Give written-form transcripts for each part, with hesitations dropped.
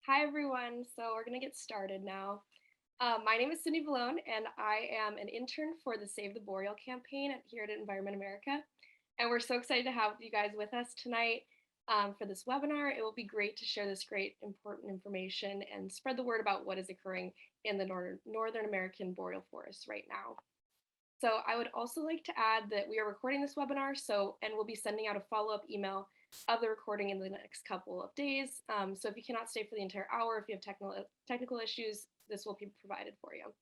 Hi, everyone. So we're going to get started now. My name is Cindy Valone, and I am an intern for the Save the Boreal campaign here at Environment America. And we're so excited to have you guys with us tonight for this webinar. It will be great to share this great, important information and spread the word about what is occurring in the Northern American Boreal Forest right now. So I would also like to add that we are recording this webinar, and we'll be sending out a follow-up email of the recording in the next couple of days. So if you cannot stay for the entire hour, if you have technical issues, this will be provided for you.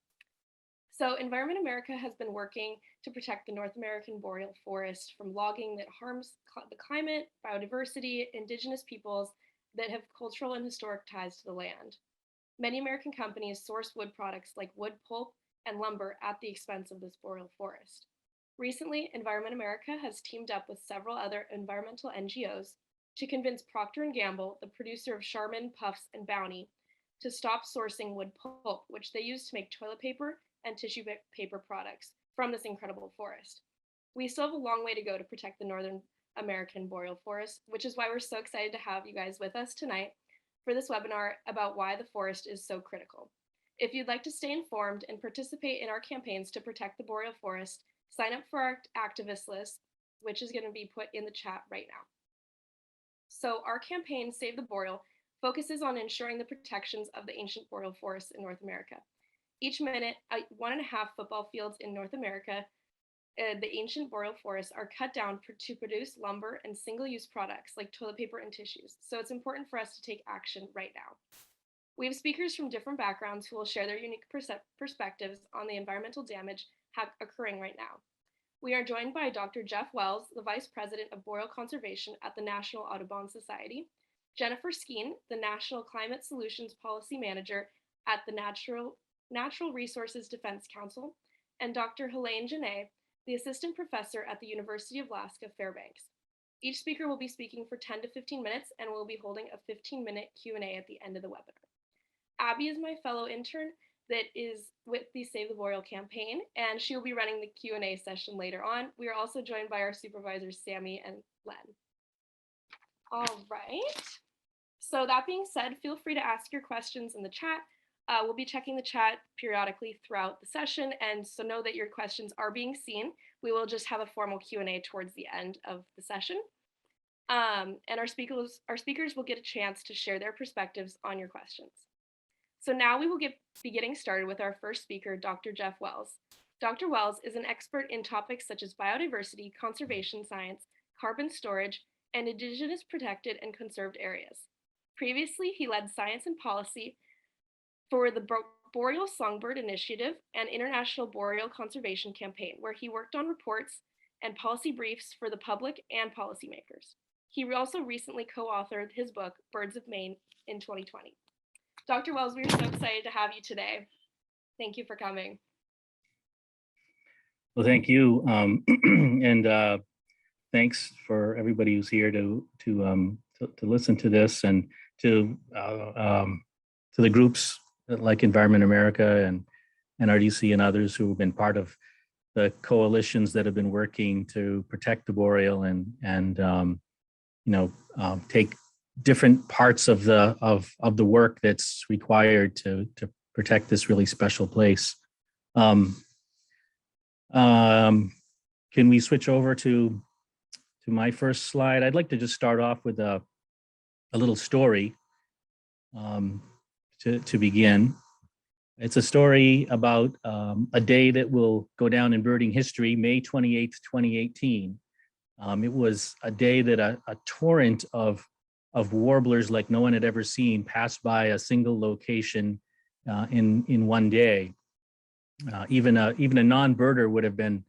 So Environment America has been working to protect the North American Boreal Forest from logging that harms the climate, biodiversity, indigenous peoples that have cultural and historic ties to the land. Many American companies source wood products like wood pulp and lumber at the expense of this boreal forest. Recently, Environment America has teamed up with several other environmental NGOs to convince Procter & Gamble, the producer of Charmin, Puffs, and Bounty, to stop sourcing wood pulp, which they use to make toilet paper and tissue paper products from this incredible forest. We still have a long way to go to protect the Northern American Boreal Forest, which is why we're so excited to have you guys with us tonight for this webinar about why the forest is so critical. If you'd like to stay informed and participate in our campaigns to protect the Boreal Forest, sign up for our activist list, which is going to be put in the chat right now. So our campaign, Save the Boreal, focuses on ensuring the protections of the ancient boreal forests in North America. Each minute, 1.5 football fields in North America, the ancient boreal forests are cut down to produce lumber and single-use products like toilet paper and tissues. So it's important for us to take action right now. We have speakers from different backgrounds who will share their unique perspectives on the environmental damage occurring right now. We are joined by Dr. Jeff Wells, the Vice President of Boreal Conservation at the National Audubon Society, Jennifer Skeen, the National Climate Solutions Policy Manager at the Natural Resources Defense Council, and Dr. Helene Genet, the Assistant Professor at the University of Alaska Fairbanks. Each speaker will be speaking for 10 to 15 minutes, and we'll be holding a 15-minute Q&A at the end of the webinar. Abby is my fellow intern that is with the Save the Boreal campaign, and she will be running the Q&A session later on. We are also joined by our supervisors, Sammy and Len. All right. So that being said, feel free to ask your questions in the chat. We'll be checking the chat periodically throughout the session, and so know that your questions are being seen. We will just have a formal Q&A towards the end of the session. And our speakers will get a chance to share their perspectives on your questions. So now we will be getting started with our first speaker, Dr. Jeff Wells. Dr. Wells is an expert in topics such as biodiversity, conservation science, carbon storage, and indigenous protected and conserved areas. Previously, he led science and policy for the Boreal Songbird Initiative and International Boreal Conservation Campaign, where he worked on reports and policy briefs for the public and policymakers. He also recently co-authored his book, Birds of Maine, in 2020. Dr. Wells, we're so excited to have you today. Thank you for coming. Well, thank you, and thanks for everybody who's here to listen to this, and to the groups like Environment America and NRDC and others who have been part of the coalitions that have been working to protect the boreal and take different parts of the work that's required to protect this really special place. Can we switch over to my first slide? I'd like to just start off with a little story to begin. It's a story about a day that will go down in birding history, May 28th, 2018. It was a day that a torrent of warblers like no one had ever seen passed by a single location in one day. Even a non-birder would have been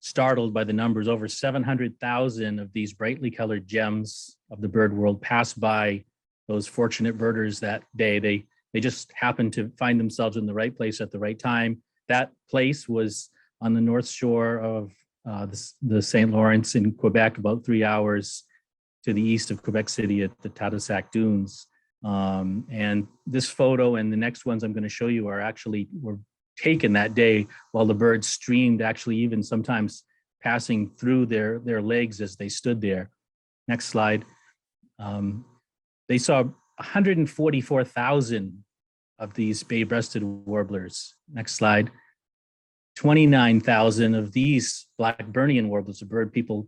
startled by the numbers. Over 700,000 of these brightly colored gems of the bird world passed by those fortunate birders that day. They just happened to find themselves in the right place at the right time. That place was on the north shore of the St. Lawrence in Quebec, about 3 hours to the east of Quebec City at the Tadoussac Dunes. And this photo and the next ones I'm going to show you were taken that day while the birds streamed, actually even sometimes passing through their legs as they stood there. Next slide. They saw 144,000 of these bay-breasted warblers. Next slide. 29,000 of these Blackburnian warblers, a bird people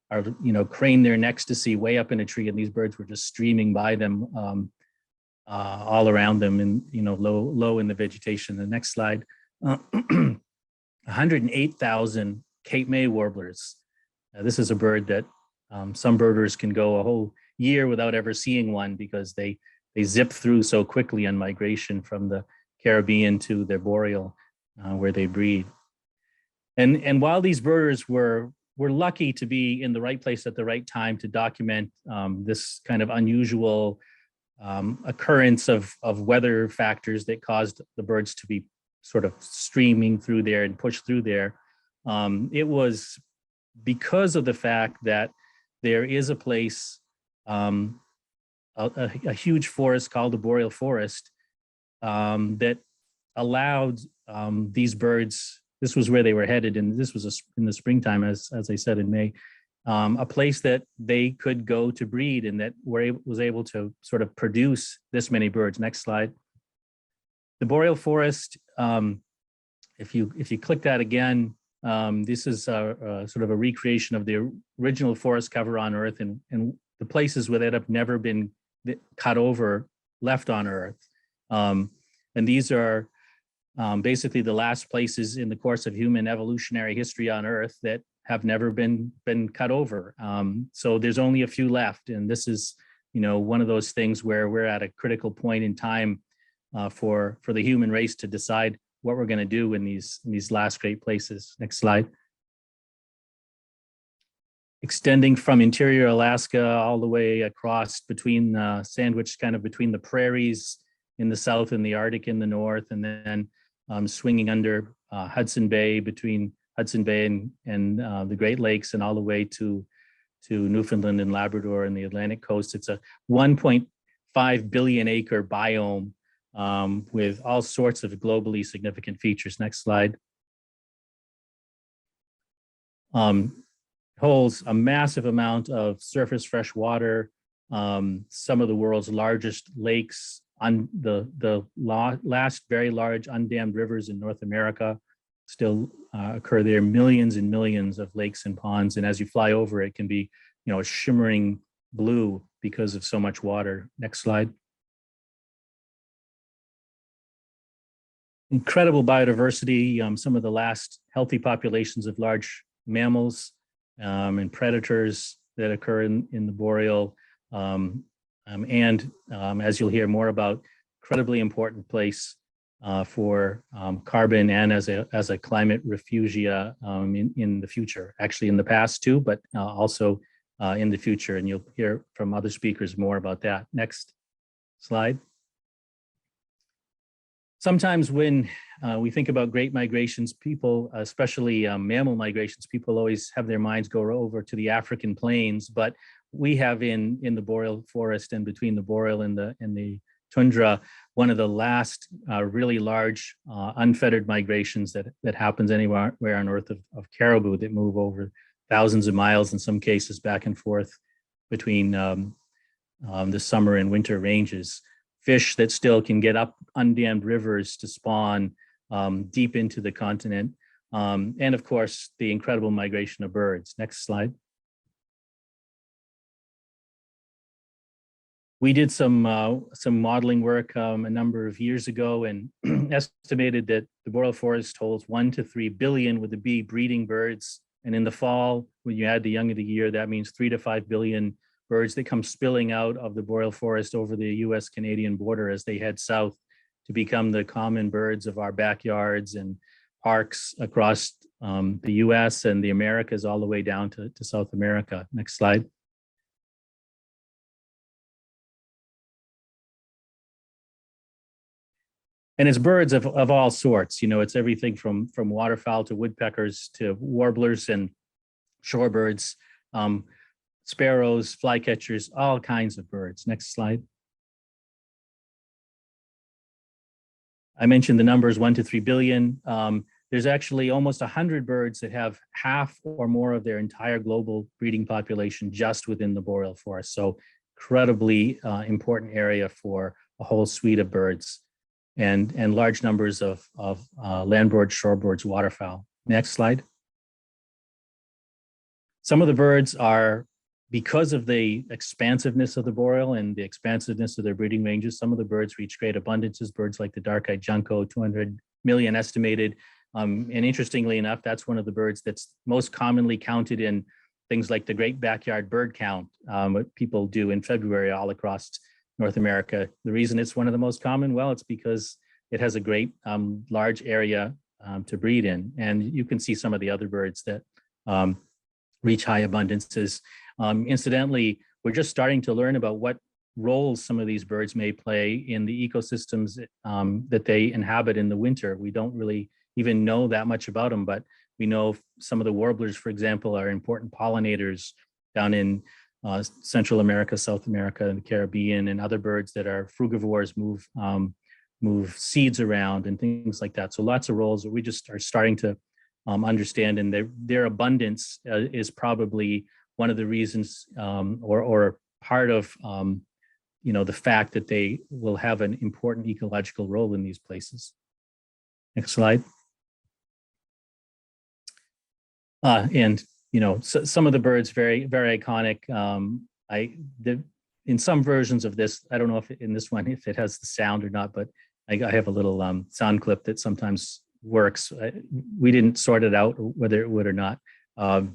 are, crane their necks to see way up in a tree, and these birds were just streaming by them all around them and, low in the vegetation. The next slide. 108,000 Cape May warblers. This is a bird that some birders can go a whole year without ever seeing one because they zip through so quickly on migration from the Caribbean to the boreal where they breed. And while these birders were lucky to be in the right place at the right time to document this kind of unusual occurrence of weather factors that caused the birds to be sort of streaming through there and pushed through there, it was because of the fact that there is a place, a huge forest called the Boreal Forest that allowed these birds. This was where they were headed, and this was in the springtime, as I said, in May, a place that they could go to breed and that was able to sort of produce this many birds. Next slide. The Boreal Forest, if you click that again, this is sort of a recreation of the original forest cover on Earth and the places where that have never been cut over left on Earth. And these are basically the last places in the course of human evolutionary history on Earth that have never been cut over. So there's only a few left. And this is, one of those things where we're at a critical point in time for the human race to decide what we're going to do in these last great places. Next slide. Extending from interior Alaska all the way across between sandwiched kind of between the prairies in the south and the Arctic in the north, and then swinging under Hudson Bay, between Hudson Bay and the Great Lakes, and all the way to Newfoundland and Labrador and the Atlantic coast. It's a 1.5 billion acre biome with all sorts of globally significant features. Next slide. Holds a massive amount of surface fresh water, some of the world's largest lakes, on the last very large undammed rivers in North America still occur there. Millions and millions of lakes and ponds, and as you fly over it can be, a shimmering blue because of so much water. Next slide. Incredible biodiversity, some of the last healthy populations of large mammals and predators that occur in the boreal, and as you'll hear more about, incredibly important place for carbon and as a climate refugia in the future, actually in the past too, but also in the future. And you'll hear from other speakers more about that. Next slide. Sometimes when we think about great migrations, people, especially mammal migrations, people always have their minds go over to the African plains, but we have in the Boreal Forest and between the boreal and the tundra, one of the last really large unfettered migrations that happens anywhere on Earth of caribou that move over thousands of miles, in some cases back and forth between the summer and winter ranges. Fish that still can get up undammed rivers to spawn deep into the continent. And of course, the incredible migration of birds. Next slide. We did some modeling work a number of years ago and estimated that the Boreal Forest holds 1 to 3 billion with the bee breeding birds. And in the fall, when you add the young of the year, that means 3 to 5 billion birds that come spilling out of the Boreal Forest over the US-Canadian border as they head south to become the common birds of our backyards and parks across the US and the Americas all the way down to South America. Next slide. And it's birds of all sorts. It's everything from waterfowl to woodpeckers to warblers and shorebirds, sparrows, flycatchers, all kinds of birds. Next slide. I mentioned the numbers 1 to 3 billion. There's actually almost 100 birds that have half or more of their entire global breeding population just within the Boreal Forest. So incredibly important area for a whole suite of birds and large numbers of landboard, shoreboards, waterfowl. Next slide. Some of the birds are, because of the expansiveness of the boreal and the expansiveness of their breeding ranges, some of the birds reach great abundances. Birds like the dark-eyed junco, 200 million estimated. And interestingly enough, that's one of the birds that's most commonly counted in things like the Great Backyard Bird Count, what people do in February all across North America. The reason it's one of the most common, well, it's because it has a great large area to breed in. And you can see some of the other birds that reach high abundances. Incidentally, we're just starting to learn about what roles some of these birds may play in the ecosystems that they inhabit in the winter. We don't really even know that much about them, but we know some of the warblers, for example, are important pollinators down in Central America, South America, and the Caribbean, and other birds that are frugivores move seeds around and things like that. So lots of roles that we just are starting to understand, and their abundance is probably one of the reasons or part of the fact that they will have an important ecological role in these places. Next slide. And some of the birds very, very iconic. In some versions of this, I don't know if in this one if it has the sound or not, but I have a little sound clip that sometimes works. We didn't sort it out whether it would or not.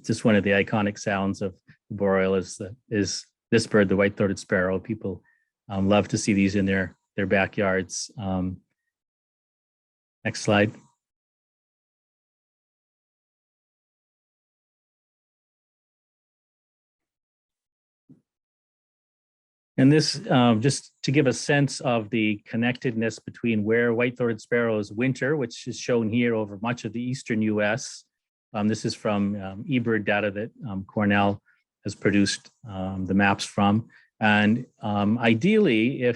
Just one of the iconic sounds of the boreal is this bird, the white-throated sparrow. People love to see these in their backyards. Next slide. And this, just to give a sense of the connectedness between where white-throated sparrows winter, which is shown here over much of the eastern US. This is from eBird data that Cornell has produced the maps from. And ideally,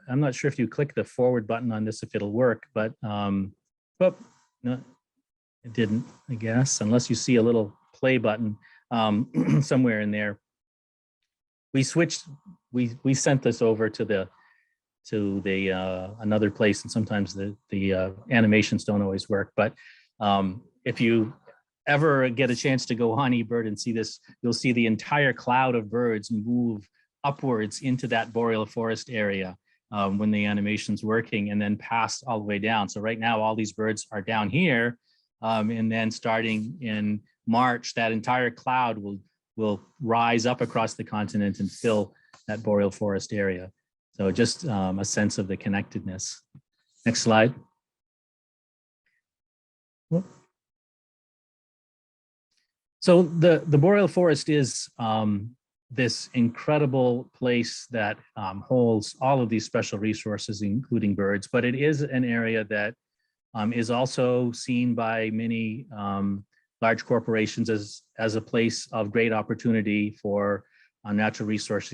I'm not sure if you click the forward button on this, if it'll work, but no, it didn't, I guess, unless you see a little play button somewhere in there. We sent this over to another place, and sometimes the animations don't always work. But if you ever get a chance to go on eBird and see this, you'll see the entire cloud of birds move upwards into that boreal forest area when the animation's working, and then pass all the way down. So right now, all these birds are down here, and then starting in March, that entire cloud will rise up across the continent and fill that boreal forest area. So just a sense of the connectedness. Next slide. So the boreal forest is this incredible place that holds all of these special resources, including birds, but it is an area that is also seen by many large corporations as a place of great opportunity for natural resource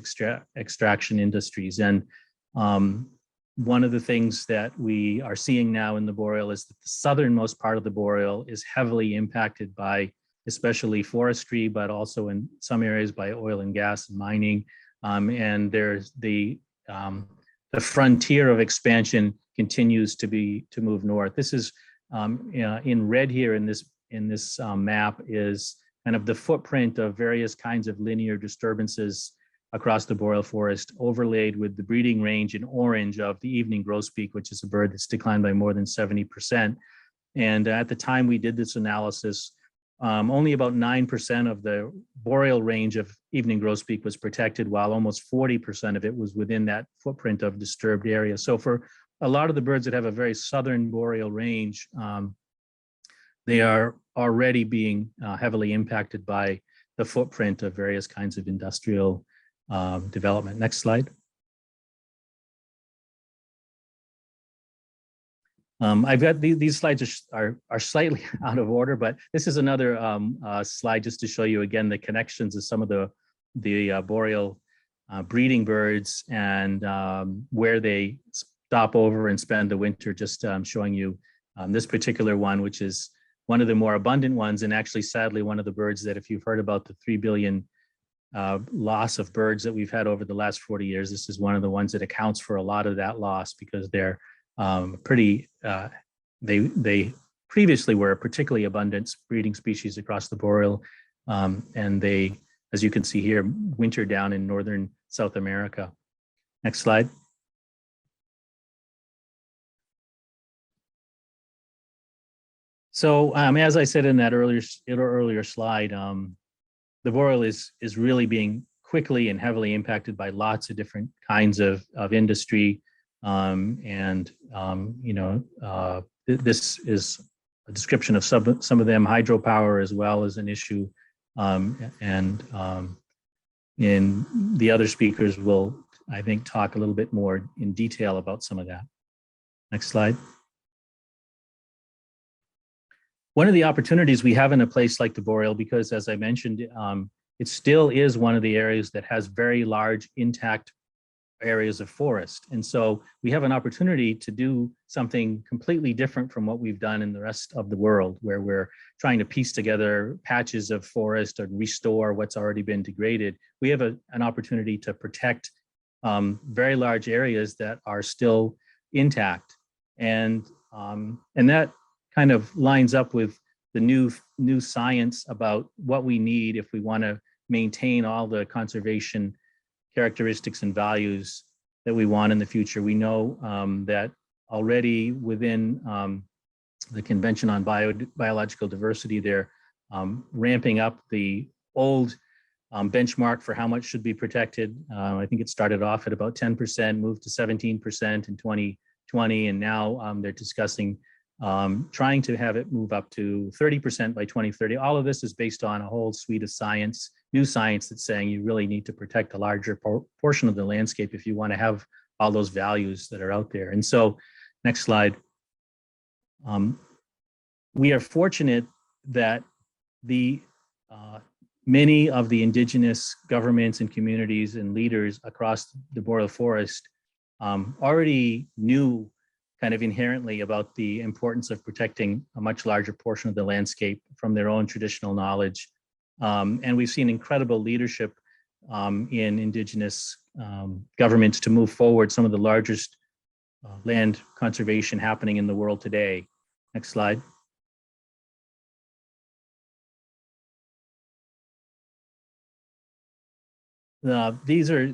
extraction industries. And one of the things that we are seeing now in the boreal is that the southernmost part of the boreal is heavily impacted by especially forestry, but also in some areas by oil and gas and mining. And there's the frontier of expansion continues to move north. This is in red here in this map is kind of the footprint of various kinds of linear disturbances across the boreal forest, overlaid with the breeding range in orange of the evening grosbeak, which is a bird that's declined by more than 70%. And at the time we did this analysis, only about 9% of the boreal range of evening grosbeak was protected, while almost 40% of it was within that footprint of disturbed area. So for a lot of the birds that have a very southern boreal range, they are already being heavily impacted by the footprint of various kinds of industrial development. Next slide. I've got these slides are slightly out of order, but this is another slide just to show you again the connections of some of the boreal breeding birds and where they stop over and spend the winter. Just showing you this particular one, which is one of the more abundant ones, and actually, sadly, one of the birds that, if you've heard about the 3 billion loss of birds that we've had over the last 40 years. This is one of the ones that accounts for a lot of that loss because they're they previously were a particularly abundant breeding species across the boreal, and they, as you can see here, winter down in northern South America. Next slide. So as I said in that earlier slide, the boreal is really being quickly and heavily impacted by lots of different kinds of industry. This is a description of some of them. Hydropower as well as an issue. And the other speakers will, I think, talk a little bit more in detail about some of that. Next slide. One of the opportunities we have in a place like the boreal, because as I mentioned, it still is one of the areas that has very large intact areas of forest. And so we have an opportunity to do something completely different from what we've done in the rest of the world, where we're trying to piece together patches of forest or restore what's already been degraded. We have an opportunity to protect very large areas that are still intact. And that kind of lines up with the new science about what we need if we want to maintain all the conservation characteristics and values that we want in the future. We know that already within the Convention on Biological Diversity, they're ramping up the old benchmark for how much should be protected. I think it started off at about 10%, moved to 17% in 2020, and now they're discussing trying to have it move up to 30% by 2030. All of this is based on a whole suite of science, new science that's saying you really need to protect a larger portion of the landscape if you want to have all those values that are out there. And so, next slide. We are fortunate that many of the Indigenous governments and communities and leaders across the Boreal Forest already knew kind of inherently about the importance of protecting a much larger portion of the landscape from their own traditional knowledge. And we've seen incredible leadership in Indigenous governments to move forward some of the largest land conservation happening in the world today. Next slide. These are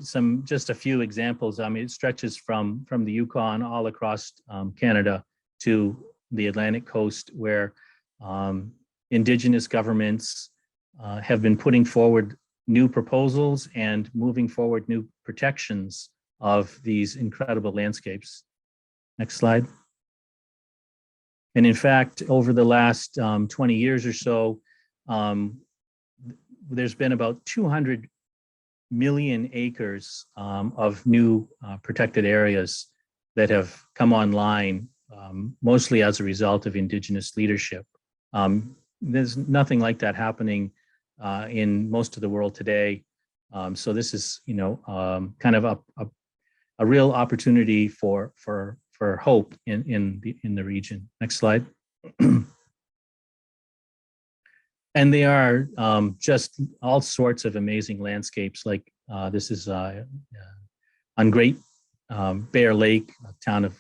just a few examples. I mean, it stretches from the Yukon all across Canada to the Atlantic coast, where Indigenous governments have been putting forward new proposals and moving forward new protections of these incredible landscapes. Next slide. And in fact, over the last 20 years or so, there's been about 200 million acres of new protected areas that have come online, mostly as a result of Indigenous leadership. There's nothing like that happening in most of the world today. So this is, kind of a real opportunity for hope in the region. Next slide. And they are just all sorts of amazing landscapes. Like this is on Great Bear Lake, a town of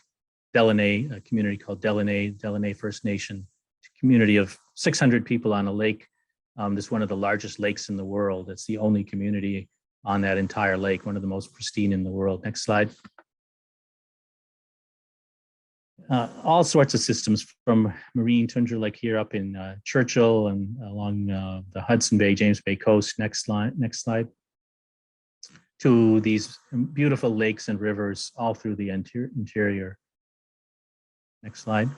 Delaney, a community called Delaney First Nation, community of 600 people on a lake. This is one of the largest lakes in the world. It's the only community on that entire lake, one of the most pristine in the world. Next slide. All sorts of systems, from marine tundra like here up in Churchill and along the Hudson Bay, James Bay coast. Next slide. To these beautiful lakes and rivers all through the interior. Next slide.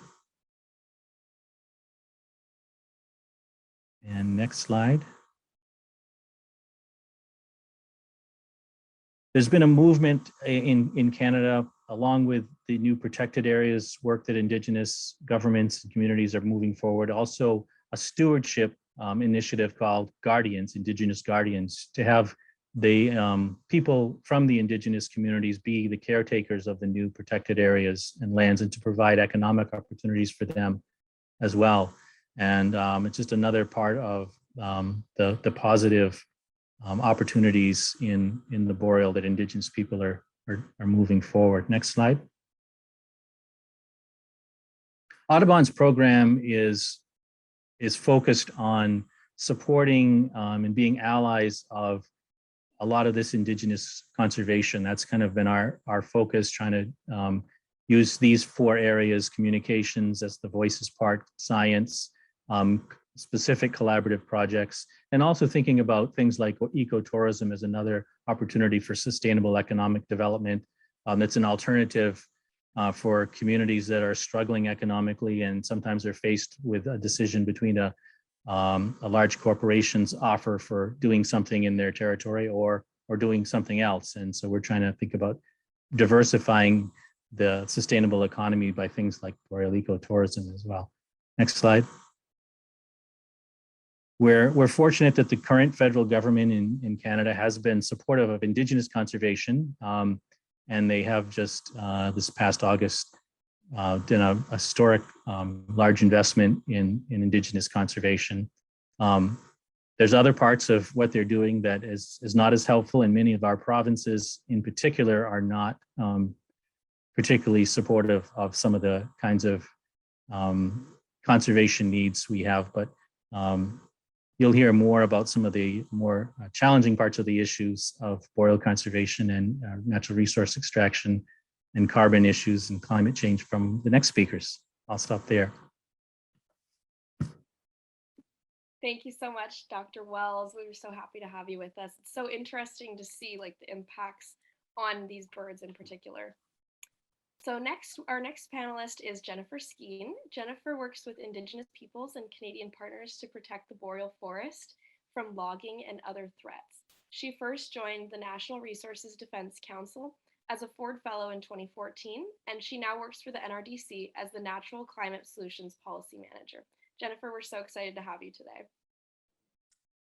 And next slide. There's been a movement in Canada, along with the new protected areas work that Indigenous governments and communities are moving forward. Also a stewardship initiative called Guardians, Indigenous Guardians, to have the people from the Indigenous communities be the caretakers of the new protected areas and lands, and to provide economic opportunities for them as well. And it's just another part of the positive opportunities in the boreal that Indigenous people are moving forward. Next slide. Audubon's program is focused on supporting and being allies of a lot of this Indigenous conservation. That's kind of been our focus, trying to use these 4 areas: communications, that's the voices part, science, specific collaborative projects, and also thinking about things like ecotourism as another opportunity for sustainable economic development. That's an alternative for communities that are struggling economically, and sometimes they're faced with a decision between a large corporation's offer for doing something in their territory or doing something else. And so we're trying to think about diversifying the sustainable economy by things like boreal ecotourism as well. Next slide. We're fortunate that the current federal government in Canada has been supportive of Indigenous conservation, and they have just this past August done a historic large investment in Indigenous conservation. There's other parts of what they're doing that is not as helpful, and many of our provinces in particular are not particularly supportive of some of the kinds of conservation needs we have. But you'll hear more about some of the more challenging parts of the issues of boreal conservation and natural resource extraction and carbon issues and climate change from the next speakers. I'll stop there. Thank you so much, Dr. Wells. We were so happy to have you with us. It's so interesting to see like the impacts on these birds in particular. So our next panelist is Jennifer Skeen. Jennifer works with Indigenous peoples and Canadian partners to protect the Boreal Forest from logging and other threats. She first joined the National Resources Defense Council as a Ford Fellow in 2014, and she now works for the NRDC as the Natural Climate Solutions Policy Manager. Jennifer, we're so excited to have you today.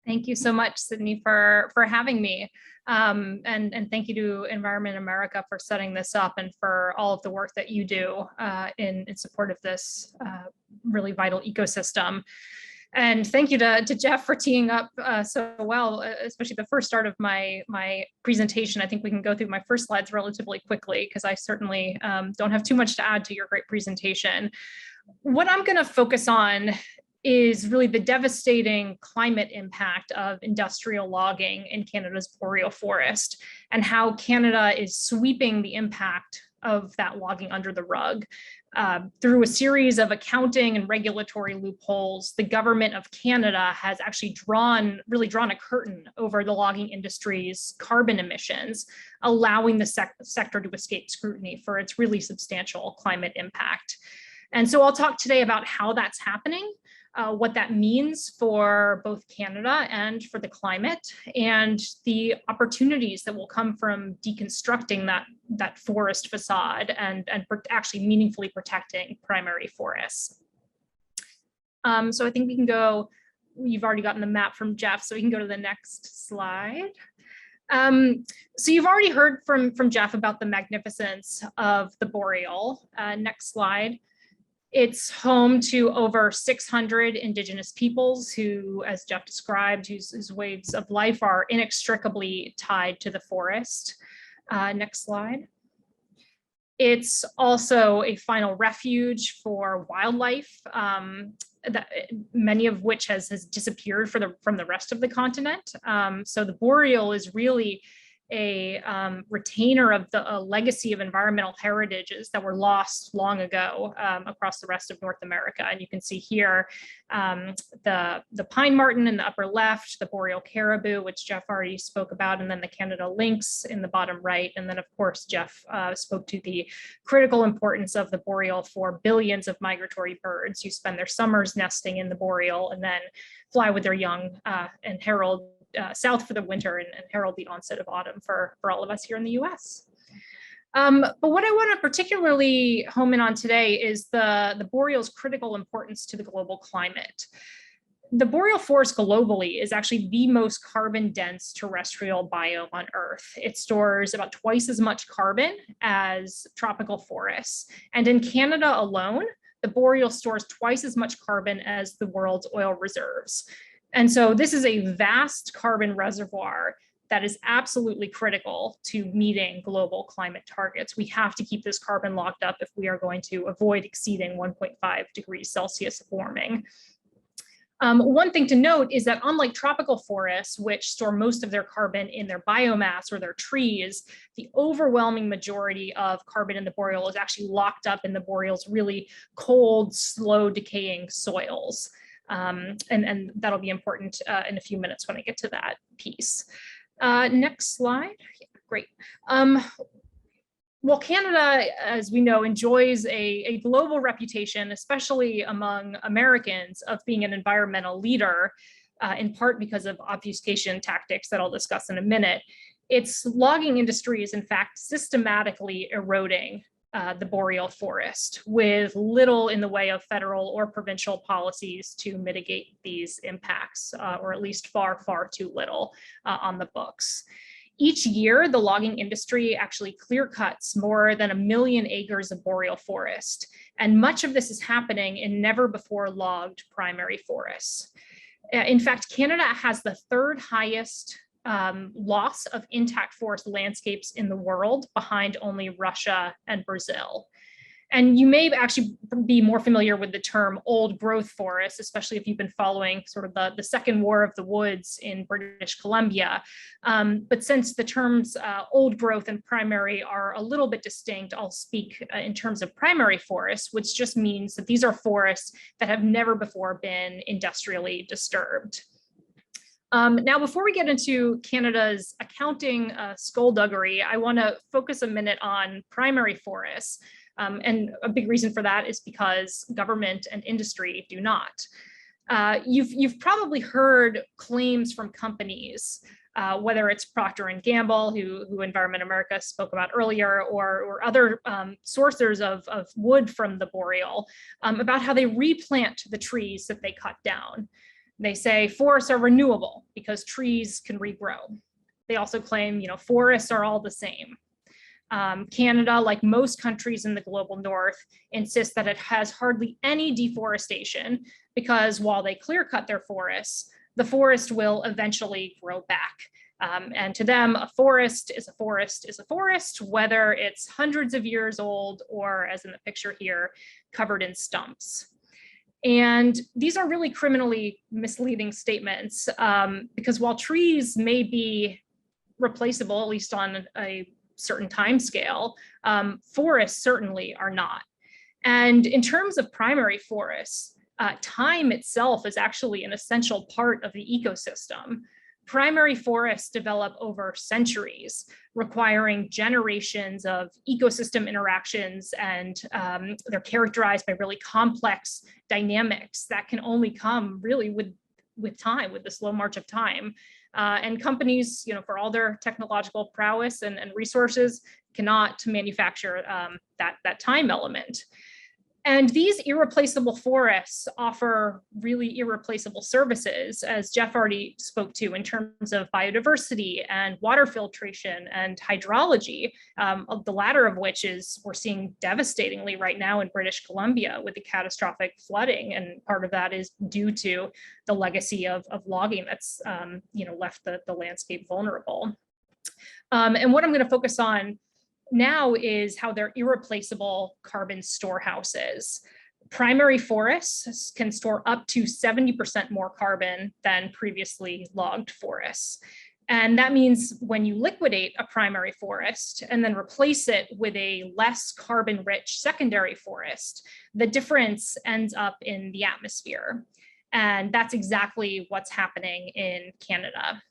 Thank you so much, Sydney, for having me. And thank you to Environment America for setting this up and for all of the work that you do in support of this really vital ecosystem. And thank you to Jeff for teeing up so well, especially the first start of my presentation. I think we can go through my first slides relatively quickly because I certainly don't have too much to add to your great presentation. What I'm going to focus on is really the devastating climate impact of industrial logging in Canada's boreal forest and how Canada is sweeping the impact of that logging under the rug. Through a series of accounting and regulatory loopholes, the government of Canada has actually really drawn a curtain over the logging industry's carbon emissions, allowing the sector to escape scrutiny for its really substantial climate impact. And so I'll talk today about how that's happening, what that means for both Canada and for the climate, and the opportunities that will come from deconstructing that forest facade and actually meaningfully protecting primary forests. So I think we can go, you've already gotten the map from Jeff, so we can go to the next slide. So you've already heard from Jeff about the magnificence of the boreal. Next slide. It's home to over 600 Indigenous peoples who, as Jeff described, whose ways of life are inextricably tied to the forest. Next slide. It's also a final refuge for wildlife, many of which has disappeared from the rest of the continent. So the boreal is really a retainer of a legacy of environmental heritages that were lost long ago across the rest of North America. And you can see here the pine marten in the upper left, the boreal caribou, which Jeff already spoke about, and then the Canada lynx in the bottom right. And then, of course, Jeff spoke to the critical importance of the boreal for billions of migratory birds who spend their summers nesting in the boreal and then fly with their young and herald south for the winter and herald the onset of autumn for all of us here in the US. But what I want to particularly home in on today is the boreal's critical importance to the global climate. The boreal forest globally is actually the most carbon dense terrestrial biome on Earth. It stores about twice as much carbon as tropical forests. And in Canada alone, the boreal stores twice as much carbon as the world's oil reserves. And so this is a vast carbon reservoir that is absolutely critical to meeting global climate targets. We have to keep this carbon locked up if we are going to avoid exceeding 1.5 degrees Celsius warming. One thing to note is that unlike tropical forests, which store most of their carbon in their biomass or their trees, the overwhelming majority of carbon in the boreal is actually locked up in the boreal's really cold, slow decaying soils. And that'll be important in a few minutes when I get to that piece. Next slide. Yeah, great. Well, Canada, as we know, enjoys a global reputation, especially among Americans, of being an environmental leader, in part because of obfuscation tactics that I'll discuss in a minute. Its logging industry is, in fact, systematically eroding the boreal forest, with little in the way of federal or provincial policies to mitigate these impacts, or at least far, far too little on the books. Each year, the logging industry actually clear cuts more than 1 million acres of boreal forest, and much of this is happening in never before logged primary forests. In fact, Canada has the third highest loss of intact forest landscapes in the world, behind only Russia and Brazil. And you may actually be more familiar with the term old growth forest, especially if you've been following sort of the Second War of the Woods in British Columbia. But since the terms old growth and primary are a little bit distinct, I'll speak in terms of primary forests, which just means that these are forests that have never before been industrially disturbed. Now, before we get into Canada's accounting skullduggery, I want to focus a minute on primary forests. And a big reason for that is because government and industry do not. You've probably heard claims from companies, whether it's Procter & Gamble, who Environment America spoke about earlier, or other sourcers of wood from the boreal, about how they replant the trees that they cut down. They say forests are renewable because trees can regrow. They also claim, forests are all the same. Canada, like most countries in the global north, insists that it has hardly any deforestation because while they clear cut their forests, the forest will eventually grow back. And to them, a forest is a forest is a forest, whether it's hundreds of years old or, as in the picture here, covered in stumps. And these are really criminally misleading statements because while trees may be replaceable, at least on a certain time scale, forests certainly are not. And in terms of primary forests, time itself is actually an essential part of the ecosystem. Primary forests develop over centuries, requiring generations of ecosystem interactions, and they're characterized by really complex dynamics that can only come really with time, with the slow march of time. And companies, for all their technological prowess and resources, cannot manufacture that time element. And these irreplaceable forests offer really irreplaceable services, as Jeff already spoke to, in terms of biodiversity and water filtration and hydrology, the latter of which is we're seeing devastatingly right now in British Columbia with the catastrophic flooding. And part of that is due to the legacy of logging that's left the landscape vulnerable. And what I'm going to focus on now is how they're irreplaceable carbon storehouses. Primary forests can store up to 70% more carbon than previously logged forests. And that means when you liquidate a primary forest and then replace it with a less carbon-rich secondary forest, the difference ends up in the atmosphere. And that's exactly what's happening in Canada.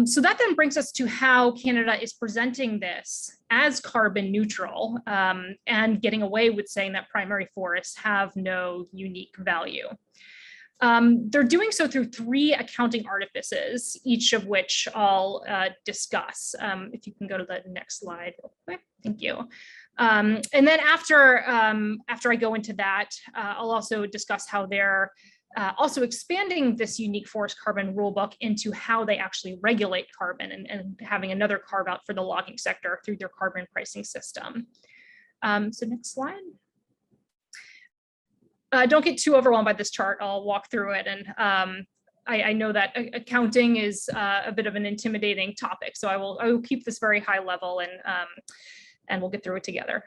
So that then brings us to how Canada is presenting this as carbon neutral and getting away with saying that primary forests have no unique value. They're doing so through 3 accounting artifices, each of which I'll discuss. If you can go to the next slide real quick, thank you. And then after I go into that, I'll also discuss how they're also expanding this unique forest carbon rulebook into how they actually regulate carbon and having another carve out for the logging sector through their carbon pricing system. So next slide. Don't get too overwhelmed by this chart. I'll walk through it. And I know that accounting is a bit of an intimidating topic, so I will keep this very high level and we'll get through it together.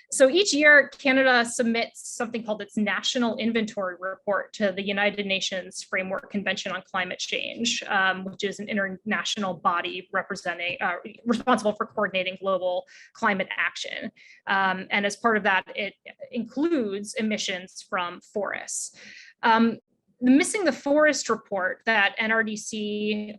So each year, Canada submits something called its National Inventory Report to the United Nations Framework Convention on Climate Change, which is an international body responsible for coordinating global climate action. And as part of that, it includes emissions from forests. The Missing the Forest report that NRDC,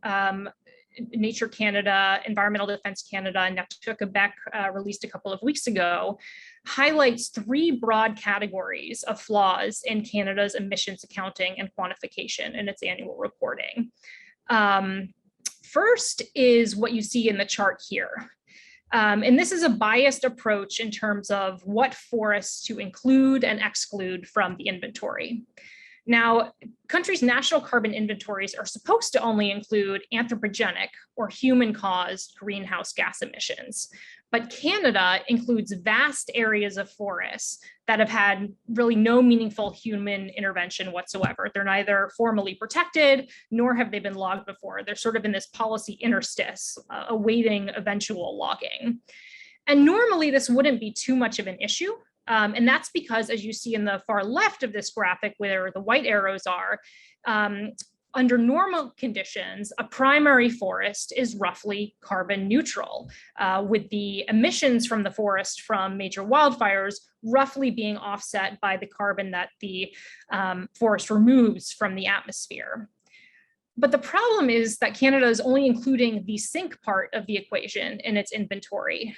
Nature Canada, Environmental Defense Canada, and Natural Quebec released a couple of weeks ago, highlights 3 broad categories of flaws in Canada's emissions accounting and quantification in its annual reporting. First is what you see in the chart here. And this is a biased approach in terms of what forests to include and exclude from the inventory. Now, countries' national carbon inventories are supposed to only include anthropogenic or human-caused greenhouse gas emissions, but Canada includes vast areas of forests that have had really no meaningful human intervention whatsoever. They're neither formally protected, nor have they been logged before. They're sort of in this policy interstice, awaiting eventual logging. And normally this wouldn't be too much of an issue. And that's because, as you see in the far left of this graphic, where the white arrows are, under normal conditions, a primary forest is roughly carbon neutral, with the emissions from the forest from major wildfires roughly being offset by the carbon that the forest removes from the atmosphere. But the problem is that Canada is only including the sink part of the equation in its inventory.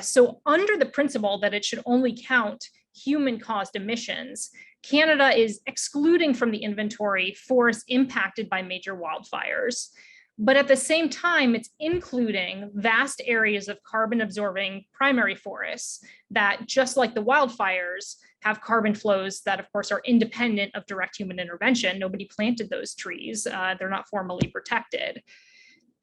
So under the principle that it should only count human-caused emissions, Canada is excluding from the inventory forests impacted by major wildfires. But at the same time, it's including vast areas of carbon-absorbing primary forests that, just like the wildfires, have carbon flows that, of course, are independent of direct human intervention. Nobody planted those trees. They're not formally protected.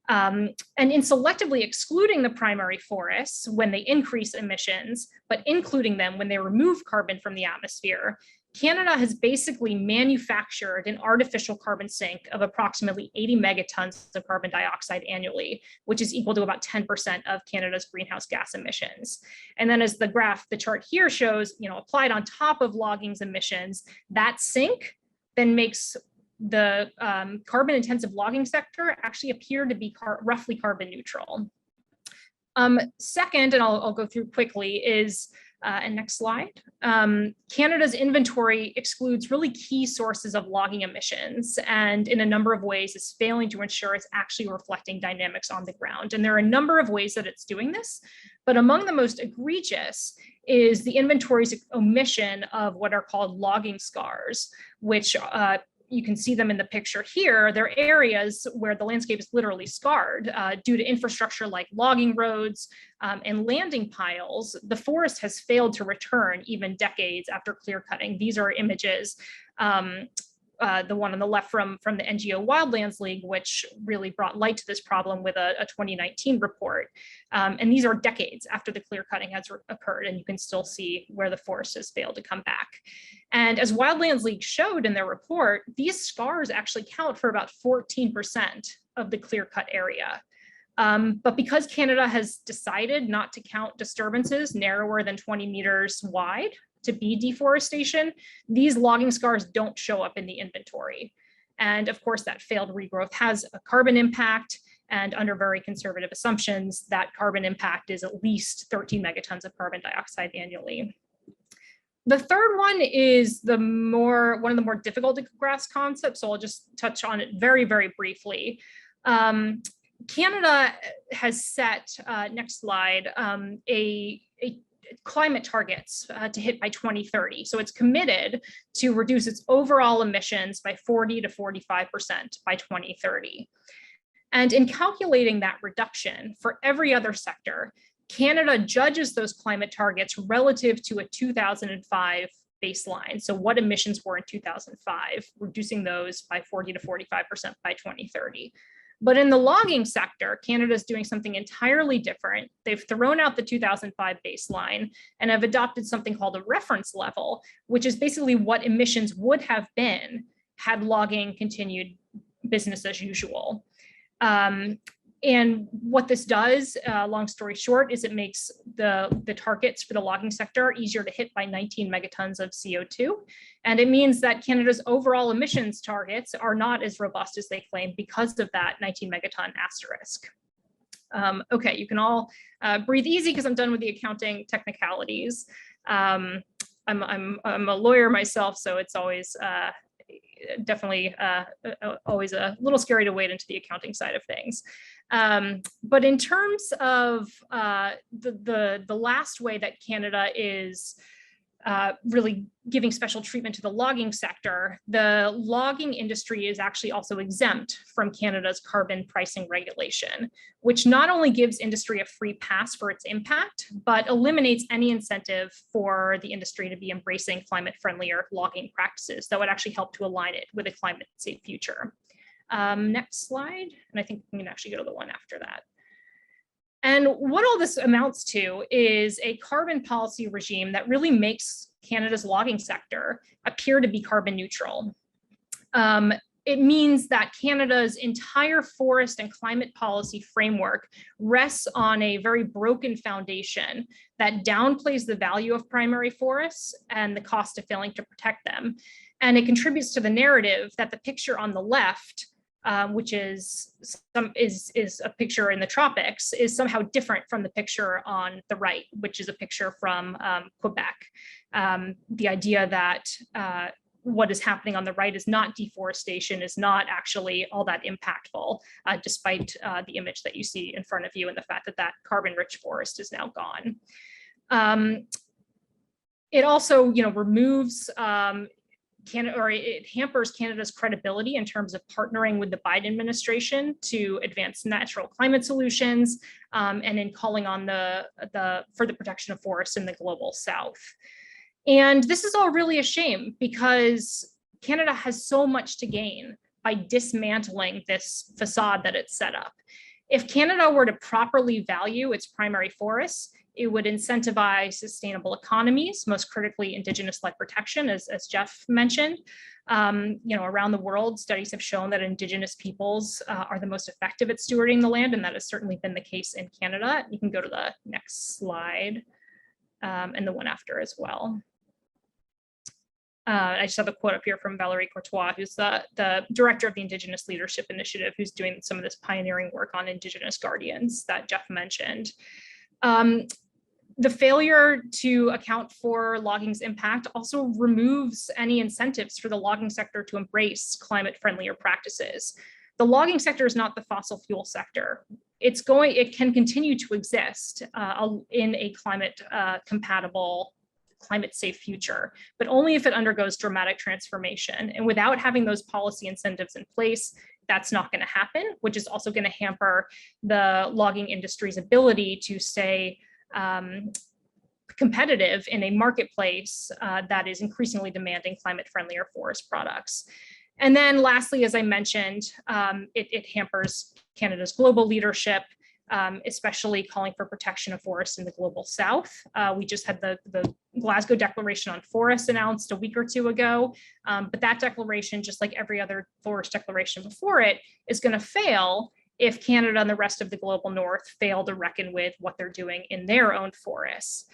And in selectively excluding the primary forests when they increase emissions, but including them when they remove carbon from the atmosphere, Canada has basically manufactured an artificial carbon sink of approximately 80 megatons of carbon dioxide annually, which is equal to about 10% of Canada's greenhouse gas emissions. And then as the chart here shows, applied on top of logging's emissions, that sink then makes the carbon intensive logging sector actually appear to be roughly carbon neutral. Second, and I'll go through quickly, is, and next slide, Canada's inventory excludes really key sources of logging emissions, and in a number of ways is failing to ensure it's actually reflecting dynamics on the ground. And there are a number of ways that it's doing this, but among the most egregious is the inventory's omission of what are called logging scars, which you can see them in the picture here. They're areas where the landscape is literally scarred due to infrastructure like logging roads and landing piles. The forest has failed to return even decades after clear cutting. These are images, the one on the left from the NGO Wildlands League, which really brought light to this problem with a 2019 report. And these are decades after the clear cutting has occurred, and you can still see where the forest has failed to come back. And as Wildlands League showed in their report, these scars actually count for about 14% of the clear cut area. But because Canada has decided not to count disturbances narrower than 20 meters wide to be deforestation, these logging scars don't show up in the inventory. And of course, that failed regrowth has a carbon impact, and under very conservative assumptions, that carbon impact is at least 13 megatons of carbon dioxide annually. The third one is one of the more difficult to grasp concepts, so I'll just touch on it very, very briefly. Canada has set, next slide, a climate targets to hit by 2030. So it's committed to reduce its overall emissions by 40 to 45% by 2030. And in calculating that reduction for every other sector, Canada judges those climate targets relative to a 2005 baseline. So what emissions were in 2005, reducing those by 40 to 45% by 2030. But in the logging sector, Canada is doing something entirely different. They've thrown out the 2005 baseline and have adopted something called a reference level, which is basically what emissions would have been had logging continued business as usual. And what this does, long story short, is it makes the targets for the logging sector easier to hit by 19 megatons of CO2. And it means that Canada's overall emissions targets are not as robust as they claim because of that 19 megaton asterisk. Okay, you can all breathe easy because I'm done with the accounting technicalities. I'm a lawyer myself, so it's always definitely always a little scary to wade into the accounting side of things. But in terms of the last way that Canada is really giving special treatment to the logging sector, the logging industry is actually also exempt from Canada's carbon pricing regulation, which not only gives industry a free pass for its impact, but eliminates any incentive for the industry to be embracing climate-friendlier logging practices that would actually help to align it with a climate-safe future. Next slide, and I think we can actually go to the one after that. And what all this amounts to is a carbon policy regime that really makes Canada's logging sector appear to be carbon neutral. It means that Canada's entire forest and climate policy framework rests on a very broken foundation that downplays the value of primary forests and the cost of failing to protect them. And it contributes to the narrative that the picture on the left, which is a picture in the tropics, is somehow different from the picture on the right, which is a picture from Quebec. The idea that what is happening on the right is not deforestation, is not actually all that impactful, despite the image that you see in front of you and the fact that that carbon-rich forest is now gone. It also, removes it hampers Canada's credibility in terms of partnering with the Biden administration to advance natural climate solutions, and in calling on for the protection of forests in the global South. And this is all really a shame because Canada has so much to gain by dismantling this facade that it's set up. If Canada were to properly value its primary forests, it would incentivize sustainable economies, most critically Indigenous-led protection, as Jeff mentioned. Around the world, studies have shown that Indigenous peoples are the most effective at stewarding the land, and that has certainly been the case in Canada. You can go to the next slide, and the one after as well. I just have a quote up here from Valerie Courtois, who's the director of the Indigenous Leadership Initiative, who's doing some of this pioneering work on Indigenous guardians that Jeff mentioned. The failure to account for logging's impact also removes any incentives for the logging sector to embrace climate-friendlier practices. The logging sector is not the fossil fuel sector. It can continue to exist in a climate-compatible, climate-safe future, but only if it undergoes dramatic transformation. And without having those policy incentives in place, that's not going to happen, which is also going to hamper the logging industry's ability to stay competitive in a marketplace that is increasingly demanding climate-friendlier forest products. And then lastly, as I mentioned, it hampers Canada's global leadership, especially calling for protection of forests in the global South. We just had the Glasgow Declaration on Forests announced a week or two ago, but that declaration, just like every other forest declaration before it, is going to fail if Canada and the rest of the global North fail to reckon with what they're doing in their own forests.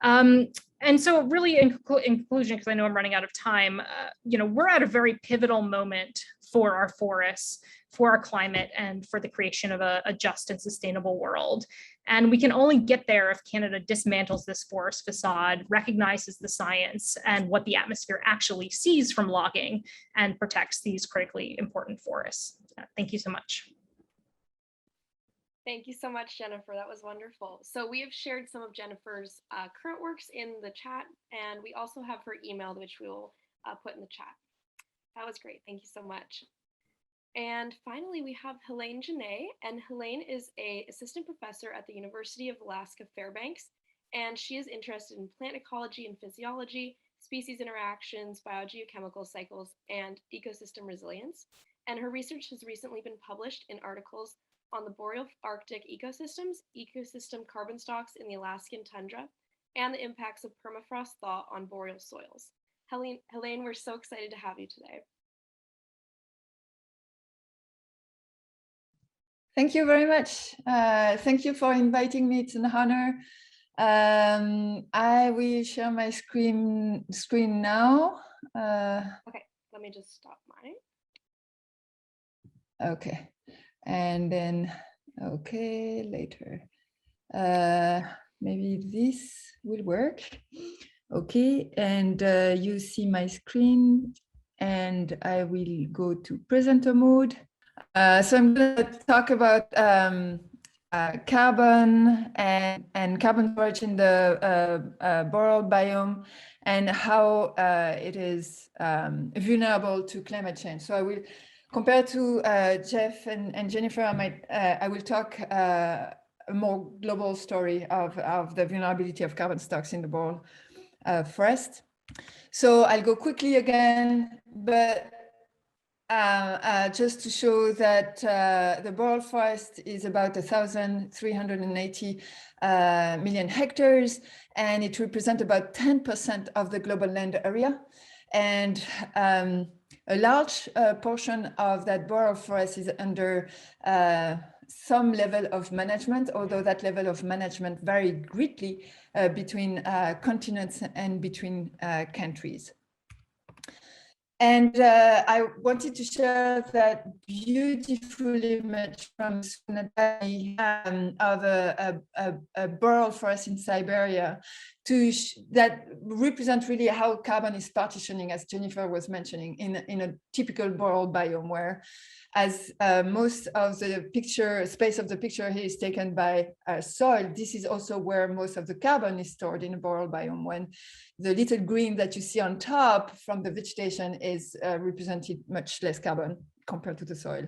And so really in conclusion, because I know I'm running out of time, we're at a very pivotal moment for our forests, for our climate, and for the creation of a just and sustainable world. And we can only get there if Canada dismantles this forest facade, recognizes the science and what the atmosphere actually sees from logging, and protects these critically important forests. Thank you so much. Thank you so much, Jennifer. That was wonderful. So we have shared some of Jennifer's current works in the chat, and we also have her email, which we will put in the chat. That was great. Thank you so much. And finally, we have Helene Genet, and Helene is an assistant professor at the University of Alaska Fairbanks, and she is interested in plant ecology and physiology, species interactions, biogeochemical cycles, and ecosystem resilience. And her research has recently been published in articles on the boreal Arctic ecosystems, ecosystem carbon stocks in the Alaskan tundra, and the impacts of permafrost thaw on boreal soils. Helene, we're so excited to have you today. Thank you very much. Thank you for inviting me. It's an honor. I will share my screen now. Okay, let me just stop mine. Okay, and then, okay, later. Maybe this will work. Okay, and you see my screen, and I will go to presenter mode. So I'm going to talk about carbon and carbon storage in the boreal biome and how it is vulnerable to climate change. So I will, compared to Jeff and Jennifer, I will talk a more global story of the vulnerability of carbon stocks in the boreal forest. So I'll go quickly again, but just to show that the boreal forest is about 1,380 million hectares, and it represents about 10% of the global land area. And a large portion of that boreal forest is under some level of management, although that level of management varies greatly between continents and between countries. And I wanted to share that beautiful image from Sunatani of a boreal forest in Siberia that represents really how carbon is partitioning, as Jennifer was mentioning, in a typical boreal biome, where as most of the space of the picture here is taken by soil, this is also where most of the carbon is stored in a boreal biome, when the little green that you see on top from the vegetation is represented much less carbon compared to the soil.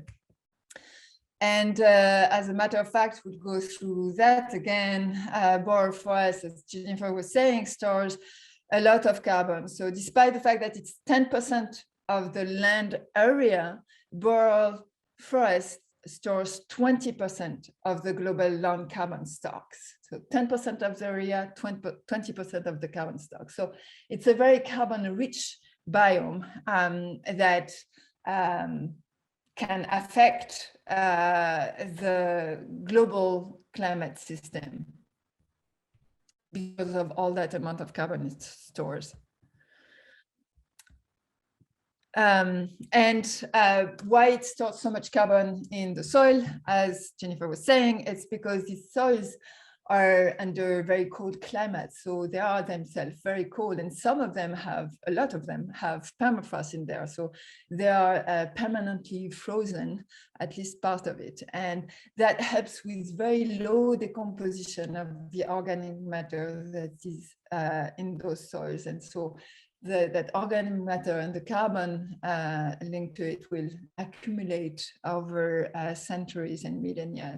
And as a matter of fact, we'll go through that again. Boreal forest, as Jennifer was saying, stores a lot of carbon. So despite the fact that it's 10% of the land area, boreal forest stores 20% of the global land carbon stocks. So 10% of the area, 20% of the carbon stock. So it's a very carbon-rich biome that can affect the global climate system because of all that amount of carbon it stores. And why it stores so much carbon in the soil, as Jennifer was saying, it's because these soils are under very cold climates. So they are themselves very cold, and some of them a lot of them have permafrost in there. So they are permanently frozen, at least part of it. And that helps with very low decomposition of the organic matter that is in those soils. And so that organic matter and the carbon linked to it will accumulate over centuries and millennia.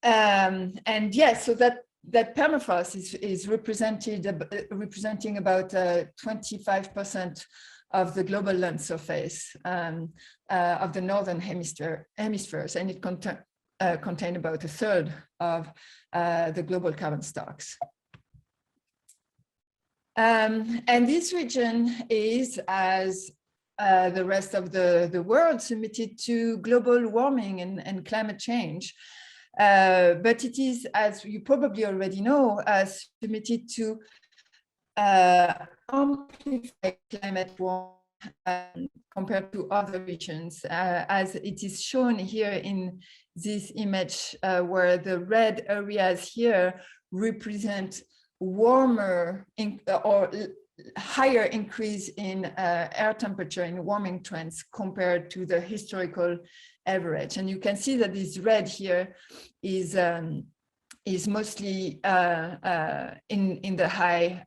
And yes, so that permafrost is representing about 25% of the global land surface of the northern hemispheres, and it contain about a third of the global carbon stocks. And this region is, as the rest of the world, submitted to global warming and climate change. But it is, as you probably already know, submitted to amplify climate warming compared to other regions, as it is shown here in this image, where the red areas here represent warmer or higher increase in air temperature in warming trends compared to the historical average. And you can see that this red here is mostly in the high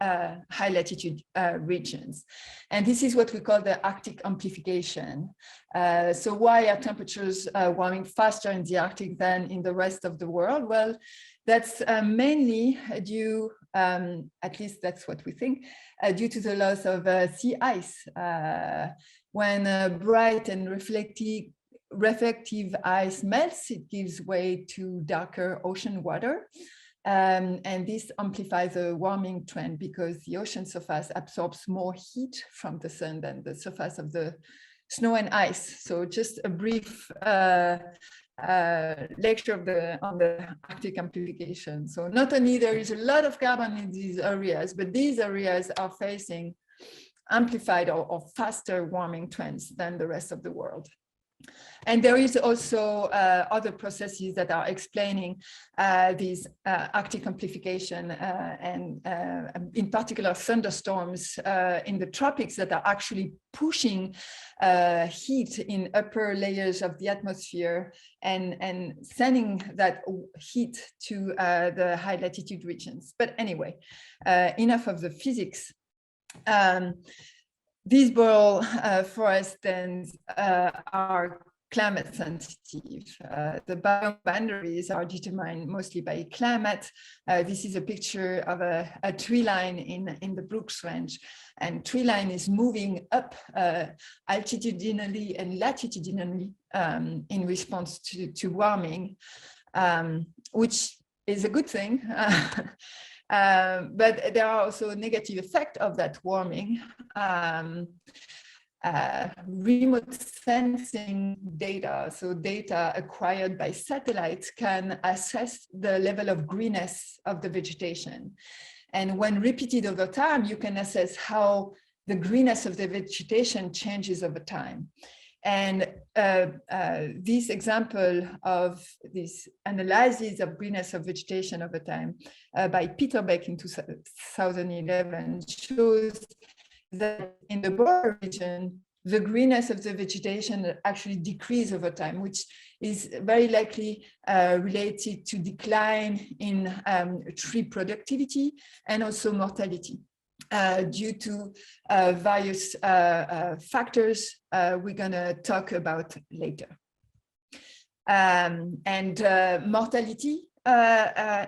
latitude regions. And this is what we call the Arctic amplification. So why are temperatures warming faster in the Arctic than in the rest of the world? Well, that's mainly due, at least that's what we think, due to the loss of sea ice. When bright and reflective ice melts, it gives way to darker ocean water. And this amplifies the warming trend because the ocean surface absorbs more heat from the sun than the surface of the snow and ice. So just a brief lecture on the Arctic amplification. So not only there is a lot of carbon in these areas, but these areas are facing amplified or faster warming trends than the rest of the world. And there is also other processes that are explaining these Arctic amplification and in particular thunderstorms in the tropics that are actually pushing heat in upper layers of the atmosphere and sending that heat to the high latitude regions. But anyway, enough of the physics. These boreal forests then are climate sensitive. The biome boundaries are determined mostly by climate. This is a picture of a tree line in the Brooks Range, and tree line is moving up altitudinally and latitudinally in response to warming, which is a good thing. But there are also negative effects of that warming. Remote sensing data, so data acquired by satellites, can assess the level of greenness of the vegetation. And when repeated over time, you can assess how the greenness of the vegetation changes over time. And this example of this analysis of greenness of vegetation over time by Peter Beck in 2011 shows that in the Boreal region, the greenness of the vegetation actually decreases over time, which is very likely related to decline in tree productivity and also mortality. Due to various factors we're going to talk about later. Mortality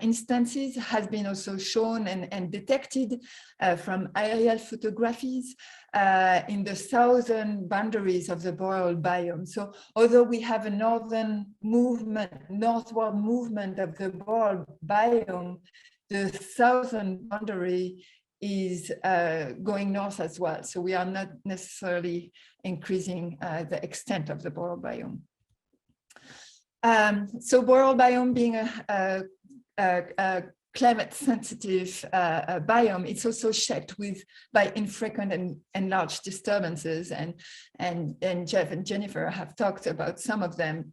instances has been also shown and detected from aerial photographies in the southern boundaries of the boreal biome. So although we have a northward movement of the boreal biome, the southern boundary is going north as well. So we are not necessarily increasing the extent of the boreal biome. So boreal biome being a climate sensitive biome, it's also shaped by infrequent and large disturbances. And Jeff and Jennifer have talked about some of them.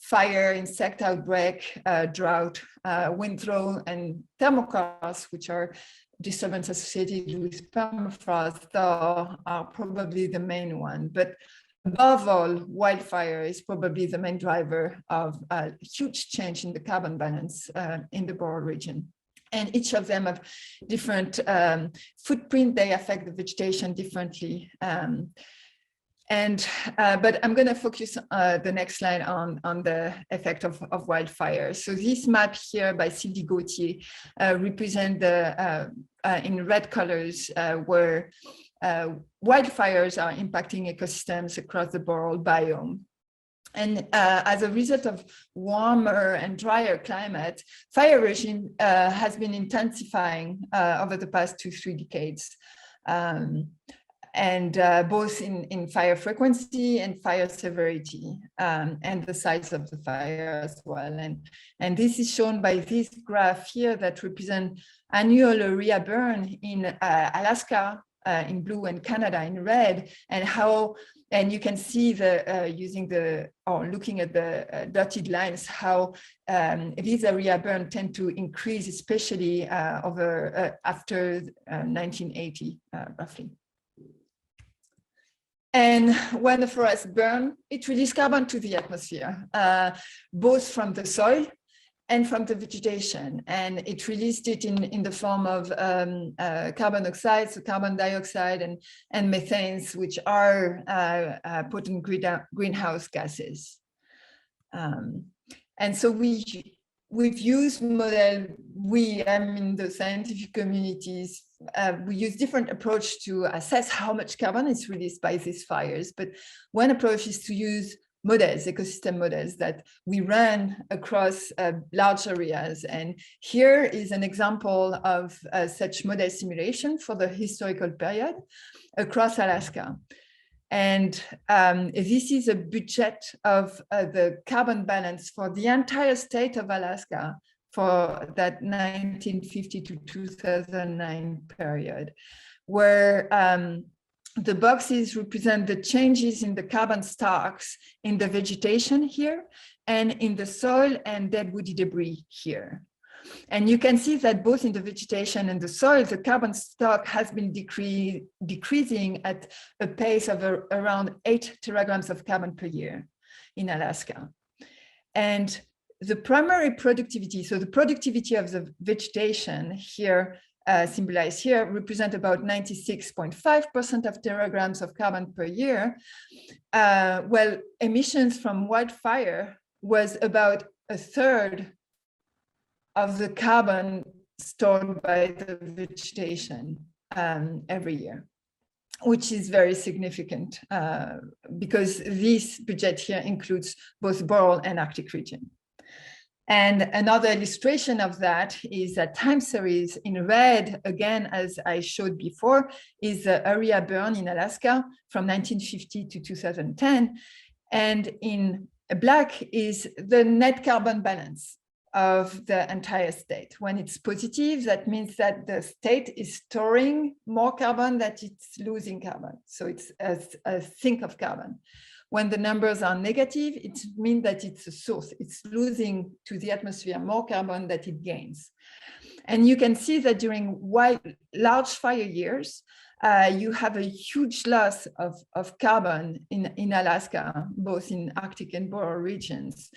Fire, insect outbreak, drought, windthrow, and thermochorus, which are disturbances associated with permafrost, are probably the main one. But above all, wildfire is probably the main driver of a huge change in the carbon balance in the Boreal region. And each of them have different footprint. They affect the vegetation differently. But I'm going to focus the next slide on the effect of wildfire. So this map here by Sylvie Gauthier represent the in red colors where wildfires are impacting ecosystems across the boreal biome. And as a result of warmer and drier climate, fire regime has been intensifying over the past 2-3 decades. Both in fire frequency and fire severity, and the size of the fire as well. And this is shown by this graph here that represent annual area burn in Alaska in blue and Canada in red, and you can see looking at the dotted lines, how these area burn tend to increase, especially after 1980, roughly. And when the forest burns, it releases carbon to the atmosphere, both from the soil and from the vegetation. And it released it in the form of carbon oxides, so carbon dioxide and methanes, which are potent greenhouse gases. And so we've used model, the scientific communities, we use different approach to assess how much carbon is released by these fires. But one approach is to use models, ecosystem models that we run across large areas. And here is an example of such model simulation for the historical period across Alaska. And this is a budget of the carbon balance for the entire state of Alaska for that 1950 to 2009 period, where the boxes represent the changes in the carbon stocks in the vegetation here and in the soil and dead woody debris here. And you can see that both in the vegetation and the soil, the carbon stock has been decreasing at a pace of around 8 teragrams of carbon per year in Alaska. And the primary productivity, so the productivity of the vegetation here, symbolized here, represent about 96.5% of teragrams of carbon per year. Well, emissions from wildfire was about a third of the carbon stored by the vegetation every year, which is very significant because this budget here includes both Boreal and Arctic region. And another illustration of that is a time series in red, again, as I showed before, is the area burn in Alaska from 1950 to 2010. And in black is the net carbon balance of the entire state. When it's positive, that means that the state is storing more carbon than it's losing carbon. So it's a sink of carbon. When the numbers are negative, it means that it's a source. It's losing to the atmosphere more carbon than it gains. And you can see that during large fire years, you have a huge loss of carbon in Alaska, both in Arctic and Boreal regions.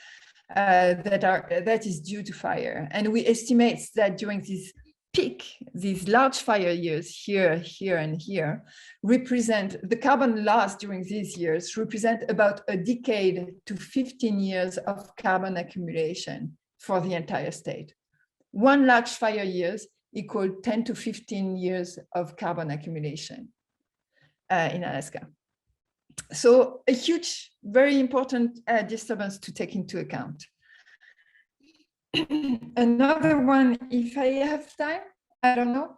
That is due to fire. And we estimate that during this peak, these large fire years here, here, and here, represent the carbon loss during these years represent about a decade to 15 years of carbon accumulation for the entire state. One large fire years equal 10 to 15 years of carbon accumulation in Alaska. So a huge, very important disturbance to take into account. Another one, if I have time, I don't know.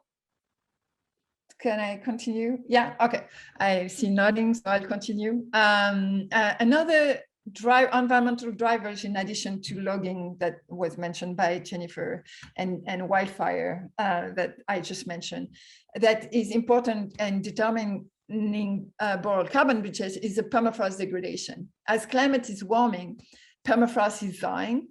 Can I continue? Yeah, okay. I see nodding, so I'll continue. Another environmental drivers, in addition to logging that was mentioned by Jennifer and wildfire that I just mentioned, that is important and determining Boreal carbon budgets is the permafrost degradation. As climate is warming, permafrost is dying,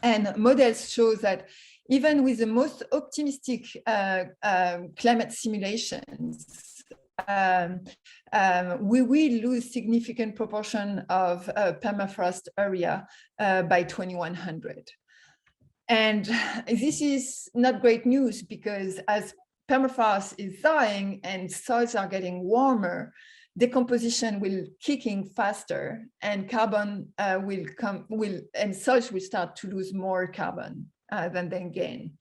and models show that even with the most optimistic climate simulations, we will lose significant proportion of permafrost area by 2100. And this is not great news because as permafrost is dying and soils are getting warmer, decomposition will kick in faster, and carbon and soils will start to lose more carbon than they gain.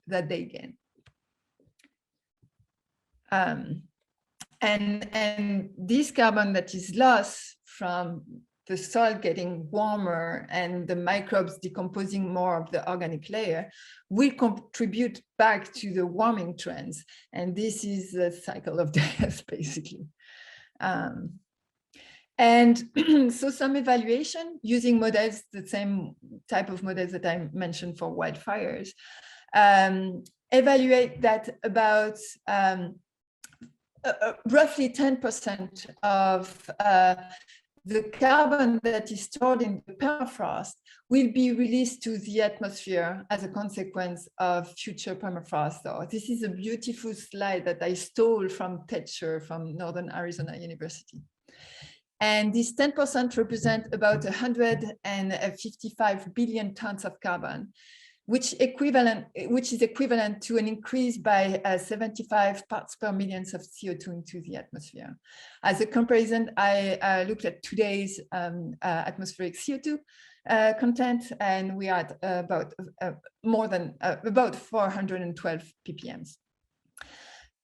And this carbon that is lost from the soil getting warmer and the microbes decomposing more of the organic layer will contribute back to the warming trends. And this is the cycle of death, basically. And so some evaluation using models, the same type of models that I mentioned for wildfires, evaluate that about roughly 10% of the carbon that is stored in the permafrost will be released to the atmosphere as a consequence of future permafrost thaw. This is a beautiful slide that I stole from Tetcher from Northern Arizona University. And this 10% represent about 155 billion tons of carbon, which is equivalent to an increase by 75 parts per million of CO2 into the atmosphere. As a comparison, I looked at today's atmospheric CO2 content, and we are at about about 412 ppms.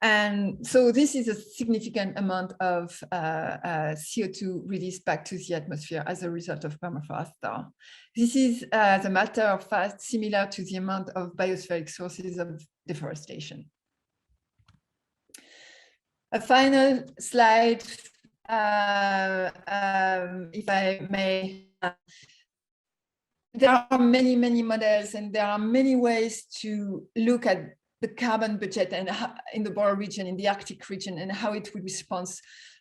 And so this is a significant amount of CO2 released back to the atmosphere as a result of permafrost thaw. This is, as a matter of fact, similar to the amount of biospheric sources of deforestation. A final slide if I may, there are many, many models, and there are many ways to look at the carbon budget and in the Boreal region, in the Arctic region, and how it will respond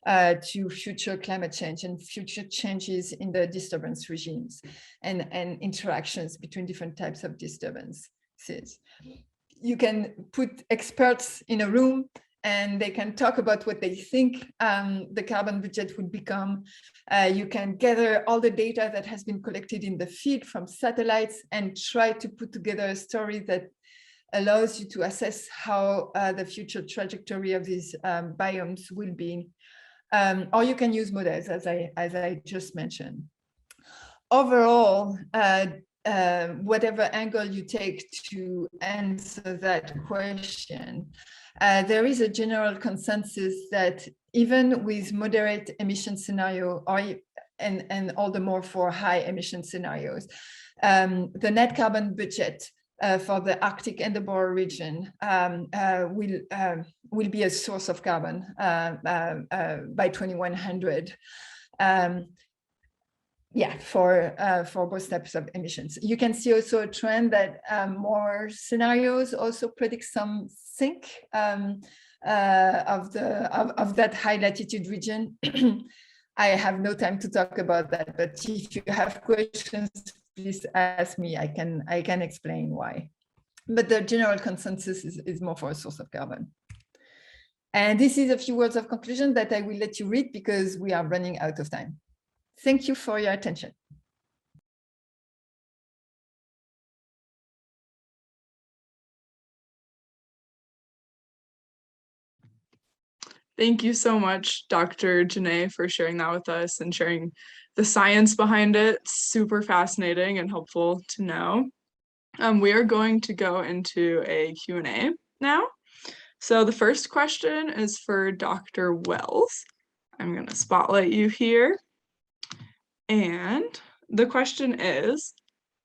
to future climate change and future changes in the disturbance regimes and interactions between different types of disturbances. You can put experts in a room and they can talk about what they think the carbon budget would become. You can gather all the data that has been collected in the field from satellites and try to put together a story that allows you to assess how the future trajectory of these biomes will be. Or you can use models, as I just mentioned. Overall, whatever angle you take to answer that question, there is a general consensus that even with moderate emission scenario, and all the more for high emission scenarios, the net carbon budget for the Arctic and the Boreal region will be a source of carbon by 2100. For both types of emissions. You can see also a trend that more scenarios also predict some sink of that high latitude region. I have no time to talk about that, but if you have questions, please ask me. I can explain why. But the general consensus is more for a source of carbon. And this is a few words of conclusion that I will let you read because we are running out of time. Thank you for your attention. Thank you so much, Dr. Janae, for sharing that with us and sharing the science behind it. Super fascinating and helpful to know. We are going to go into a Q&A now. So the first question is for Dr. Wells. I'm going to spotlight you here. And the question is,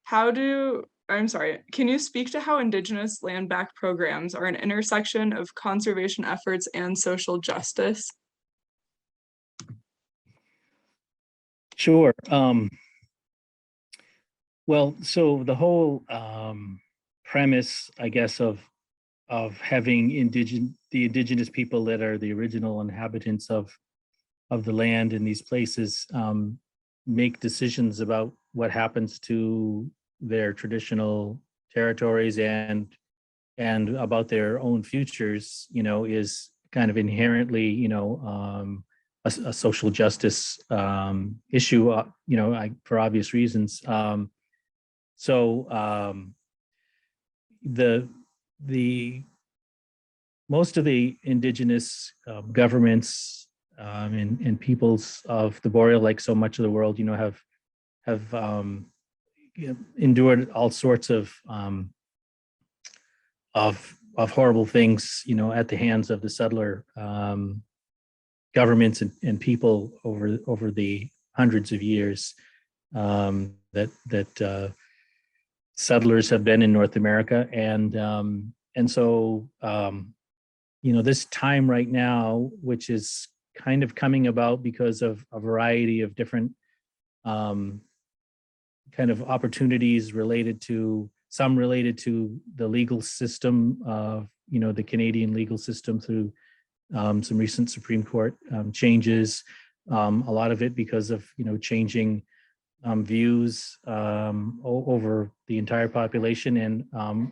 can you speak to how Indigenous land back programs are an intersection of conservation efforts and social justice? Sure. Well, so the whole premise, I guess, of having the indigenous people that are the original inhabitants of the land in these places make decisions about what happens to their traditional territories and about their own futures, is kind of inherently, a social justice issue, for obvious reasons. The most of the indigenous governments and peoples of the Boreal, like so much of the world, have endured all sorts of horrible things, at the hands of the settler governments and people over the hundreds of years that settlers have been in North America, and so this time right now, which is kind of coming about because of a variety of different kind of opportunities related to the legal system of the Canadian legal system through some recent Supreme Court changes, a lot of it because of changing views over the entire population, and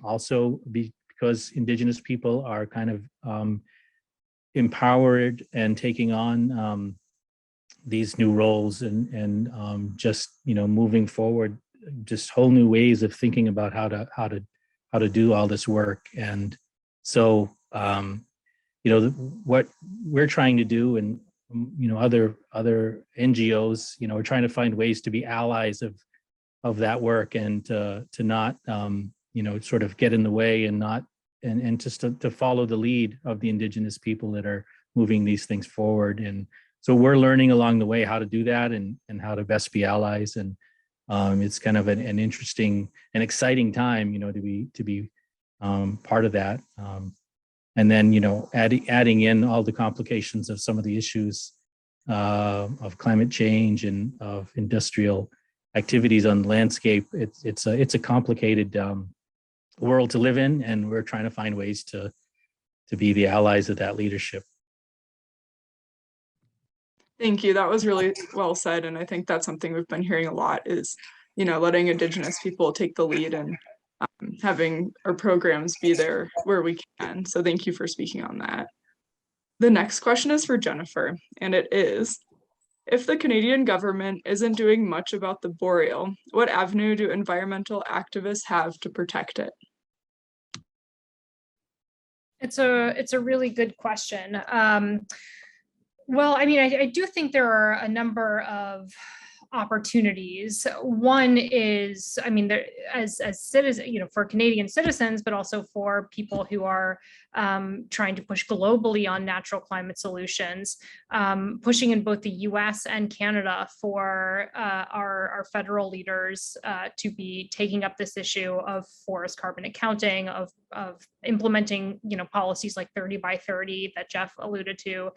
also because Indigenous people are kind of empowered and taking on these new roles and just moving forward, just whole new ways of thinking about how to do all this work. And so what we're trying to do, and other NGOs are trying to find ways to be allies of that work, and to not sort of get in the way, and not and just to follow the lead of the Indigenous people that are moving these things forward. And so we're learning along the way how to do that, and how to best be allies. And it's kind of an interesting and exciting time, to be part of that. And then, adding in all the complications of some of the issues of climate change and of industrial activities on the landscape. It's a complicated world to live in, and we're trying to find ways to be the allies of that leadership. Thank you. That was really well said. And I think that's something we've been hearing a lot is, letting Indigenous people take the lead and having our programs be there where we can. So thank you for speaking on that. The next question is for Jennifer, and it is, if the Canadian government isn't doing much about the boreal, what avenue do environmental activists have to protect it? It's a really good question. Well, I mean, I do think there are a number of opportunities. One is, I mean, there, as citizens, for Canadian citizens, but also for people who are trying to push globally on natural climate solutions, pushing in both the US and Canada for our federal leaders to be taking up this issue of forest carbon accounting, of implementing, policies like 30 by 30 that Jeff alluded to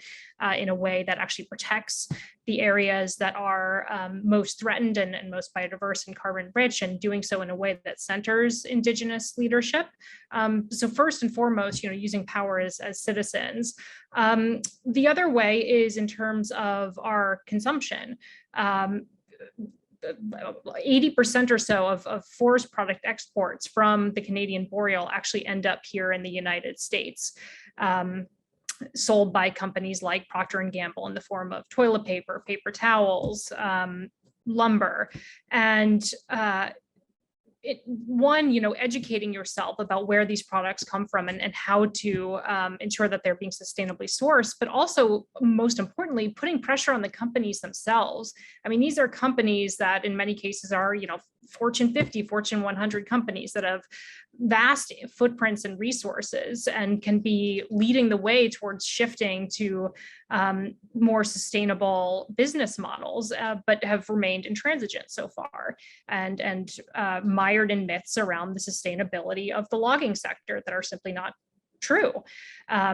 in a way that actually protects the areas that are most threatened and most biodiverse and carbon rich, and doing so in a way that centers Indigenous leadership. So first and foremost, using power as citizens. The other way is in terms of our consumption. 80% or so of forest product exports from the Canadian boreal actually end up here in the United States, sold by companies like Procter & Gamble in the form of toilet paper, paper towels, lumber. And educating yourself about where these products come from and how to ensure that they're being sustainably sourced, but also, most importantly, putting pressure on the companies themselves. I mean, these are companies that in many cases are, Fortune 50, Fortune 100 companies that have vast footprints and resources and can be leading the way towards shifting to more sustainable business models, but have remained intransigent so far and mired in myths around the sustainability of the logging sector that are simply not true. I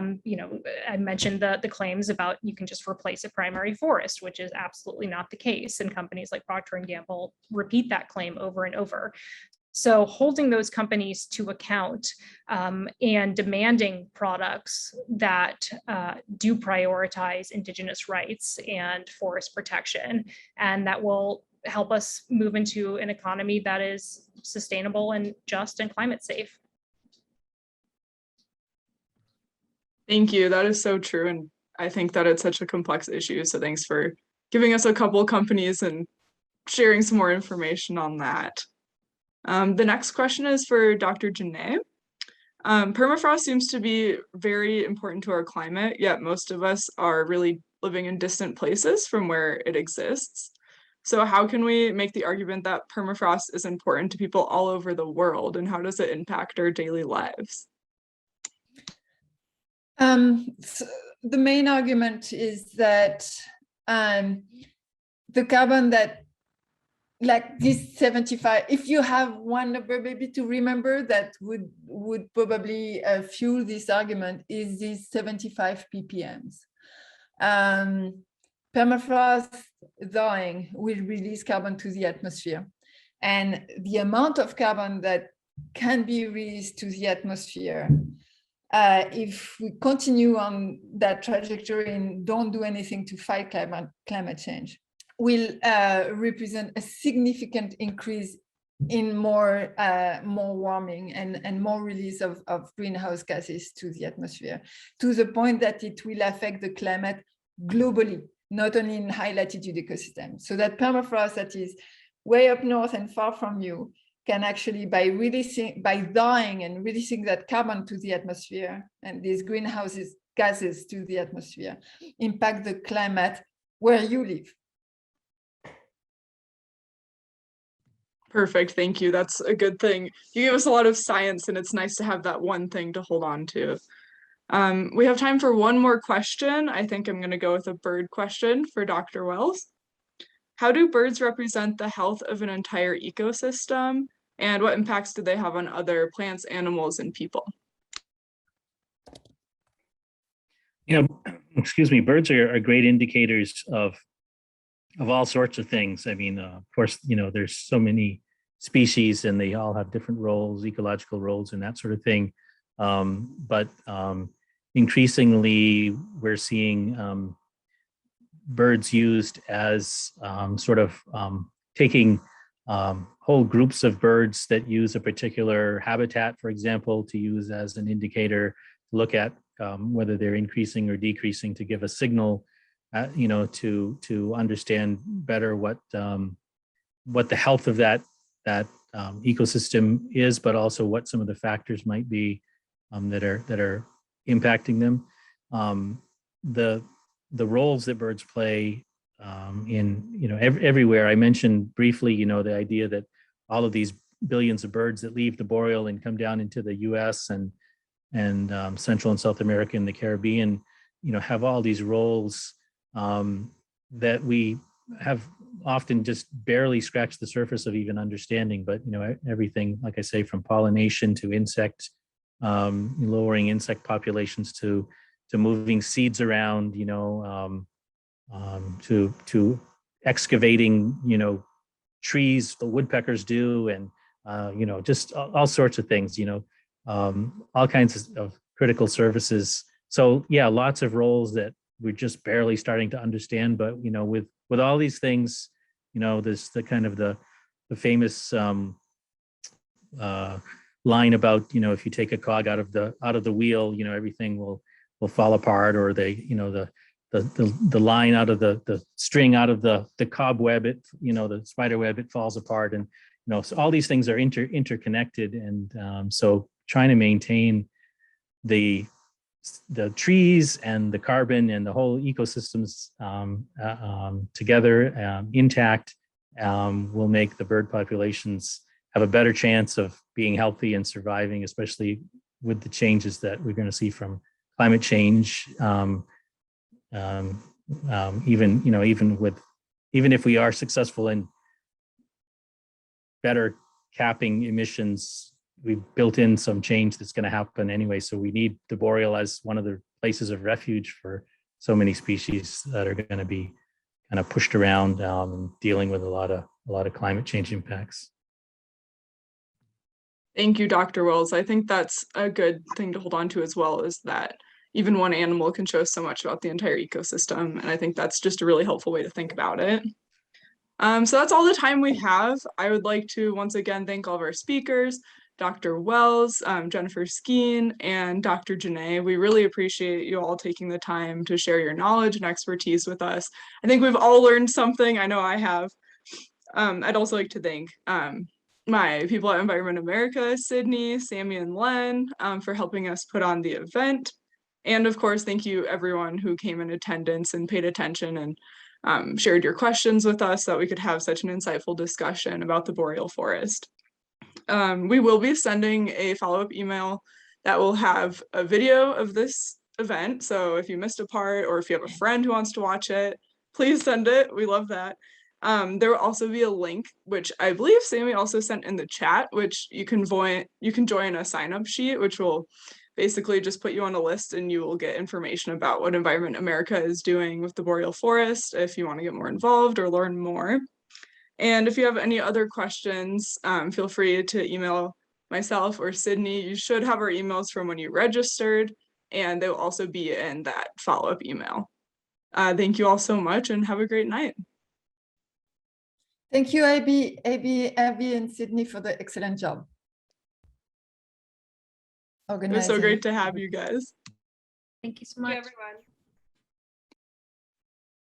mentioned the claims about you can just replace a primary forest, which is absolutely not the case. And companies like Procter & Gamble repeat that claim over and over. So holding those companies to account and demanding products that do prioritize Indigenous rights and forest protection, and that will help us move into an economy that is sustainable and just and climate safe. Thank you. That is so true. And I think that it's such a complex issue. So thanks for giving us a couple of companies and sharing some more information on that. The next question is for Dr. Janae. Permafrost seems to be very important to our climate, yet most of us are really living in distant places from where it exists. So how can we make the argument that permafrost is important to people all over the world, and how does it impact our daily lives? So the main argument is that the carbon that, like this 75, if you have one number maybe to remember that would probably fuel this argument, is these 75 ppms. Permafrost thawing will release carbon to the atmosphere, and the amount of carbon that can be released to the atmosphere, if we continue on that trajectory and don't do anything to fight climate change, will represent a significant increase in more warming and more release of greenhouse gases to the atmosphere, to the point that it will affect the climate globally, not only in high latitude ecosystems. So that permafrost that is way up north and far from you can actually, by dying and releasing that carbon to the atmosphere and these greenhouse gases to the atmosphere, impact the climate where you live. Perfect. Thank you. That's a good thing. You gave us a lot of science, and it's nice to have that one thing to hold on to. We have time for one more question. I think I'm going to go with a bird question for Dr. Wells. How do birds represent the health of an entire ecosystem, and what impacts do they have on other plants, animals, and people? excuse me, birds are great indicators of all sorts of things. I mean, of course, there's so many species and they all have different roles, ecological roles and that sort of thing. But increasingly, we're seeing birds used as sort of taking whole groups of birds that use a particular habitat, for example, to use as an indicator, look at whether they're increasing or decreasing to give a signal, to understand better what the health of that ecosystem is, but also what some of the factors might be that are impacting them. The roles that birds play in everywhere. I mentioned briefly, the idea that all of these billions of birds that leave the boreal and come down into the U.S. and Central and South America and the Caribbean, have all these roles that we have often just barely scratched the surface of even understanding. But everything, like I say, from pollination to insect, lowering insect populations to moving seeds around, to excavating, trees, the woodpeckers do, and just all sorts of things, all kinds of critical services. So yeah, lots of roles that we're just barely starting to understand. But with all these things, there's the kind of the famous line about if you take a cog out of the wheel, everything will fall apart, or the line out of the string out of the cobweb, the spider web, it falls apart. And so all these things are interconnected, and so trying to maintain the trees and the carbon and the whole ecosystems together, intact, will make the bird populations have a better chance of being healthy and surviving, especially with the changes that we're going to see from climate change. Even if we are successful in better capping emissions, we've built in some change that's going to happen anyway. So we need the boreal as one of the places of refuge for so many species that are going to be kind of pushed around and dealing with a lot of climate change impacts. Thank you, Dr. Wells. I think that's a good thing to hold on to as well, is that even one animal can show so much about the entire ecosystem. And I think that's just a really helpful way to think about it. So that's all the time we have. I would like to once again thank all of our speakers, Dr. Wells, Jennifer Skeen, and Dr. Janae. We really appreciate you all taking the time to share your knowledge and expertise with us. I think we've all learned something. I know I have. I'd also like to thank my people at Environment America, Sydney, Sammy, and Len, for helping us put on the event. And of course, thank you everyone who came in attendance and paid attention and shared your questions with us so that we could have such an insightful discussion about the Boreal Forest. We will be sending a follow-up email that will have a video of this event. So if you missed a part, or if you have a friend who wants to watch it, please send it. We love that. There will also be a link, which I believe Sammy also sent in the chat, which you can join a sign-up sheet, which will basically just put you on a list, and you will get information about what Environment America is doing with the Boreal Forest if you want to get more involved or learn more. And if you have any other questions, feel free to email myself or Sydney. You should have our emails from when you registered, and they will also be in that follow-up email. Thank you all so much, and have a great night. Thank you, Abby, and Sydney, for the excellent job. It was so great to have you guys. Thank you so Thank much. you, everyone.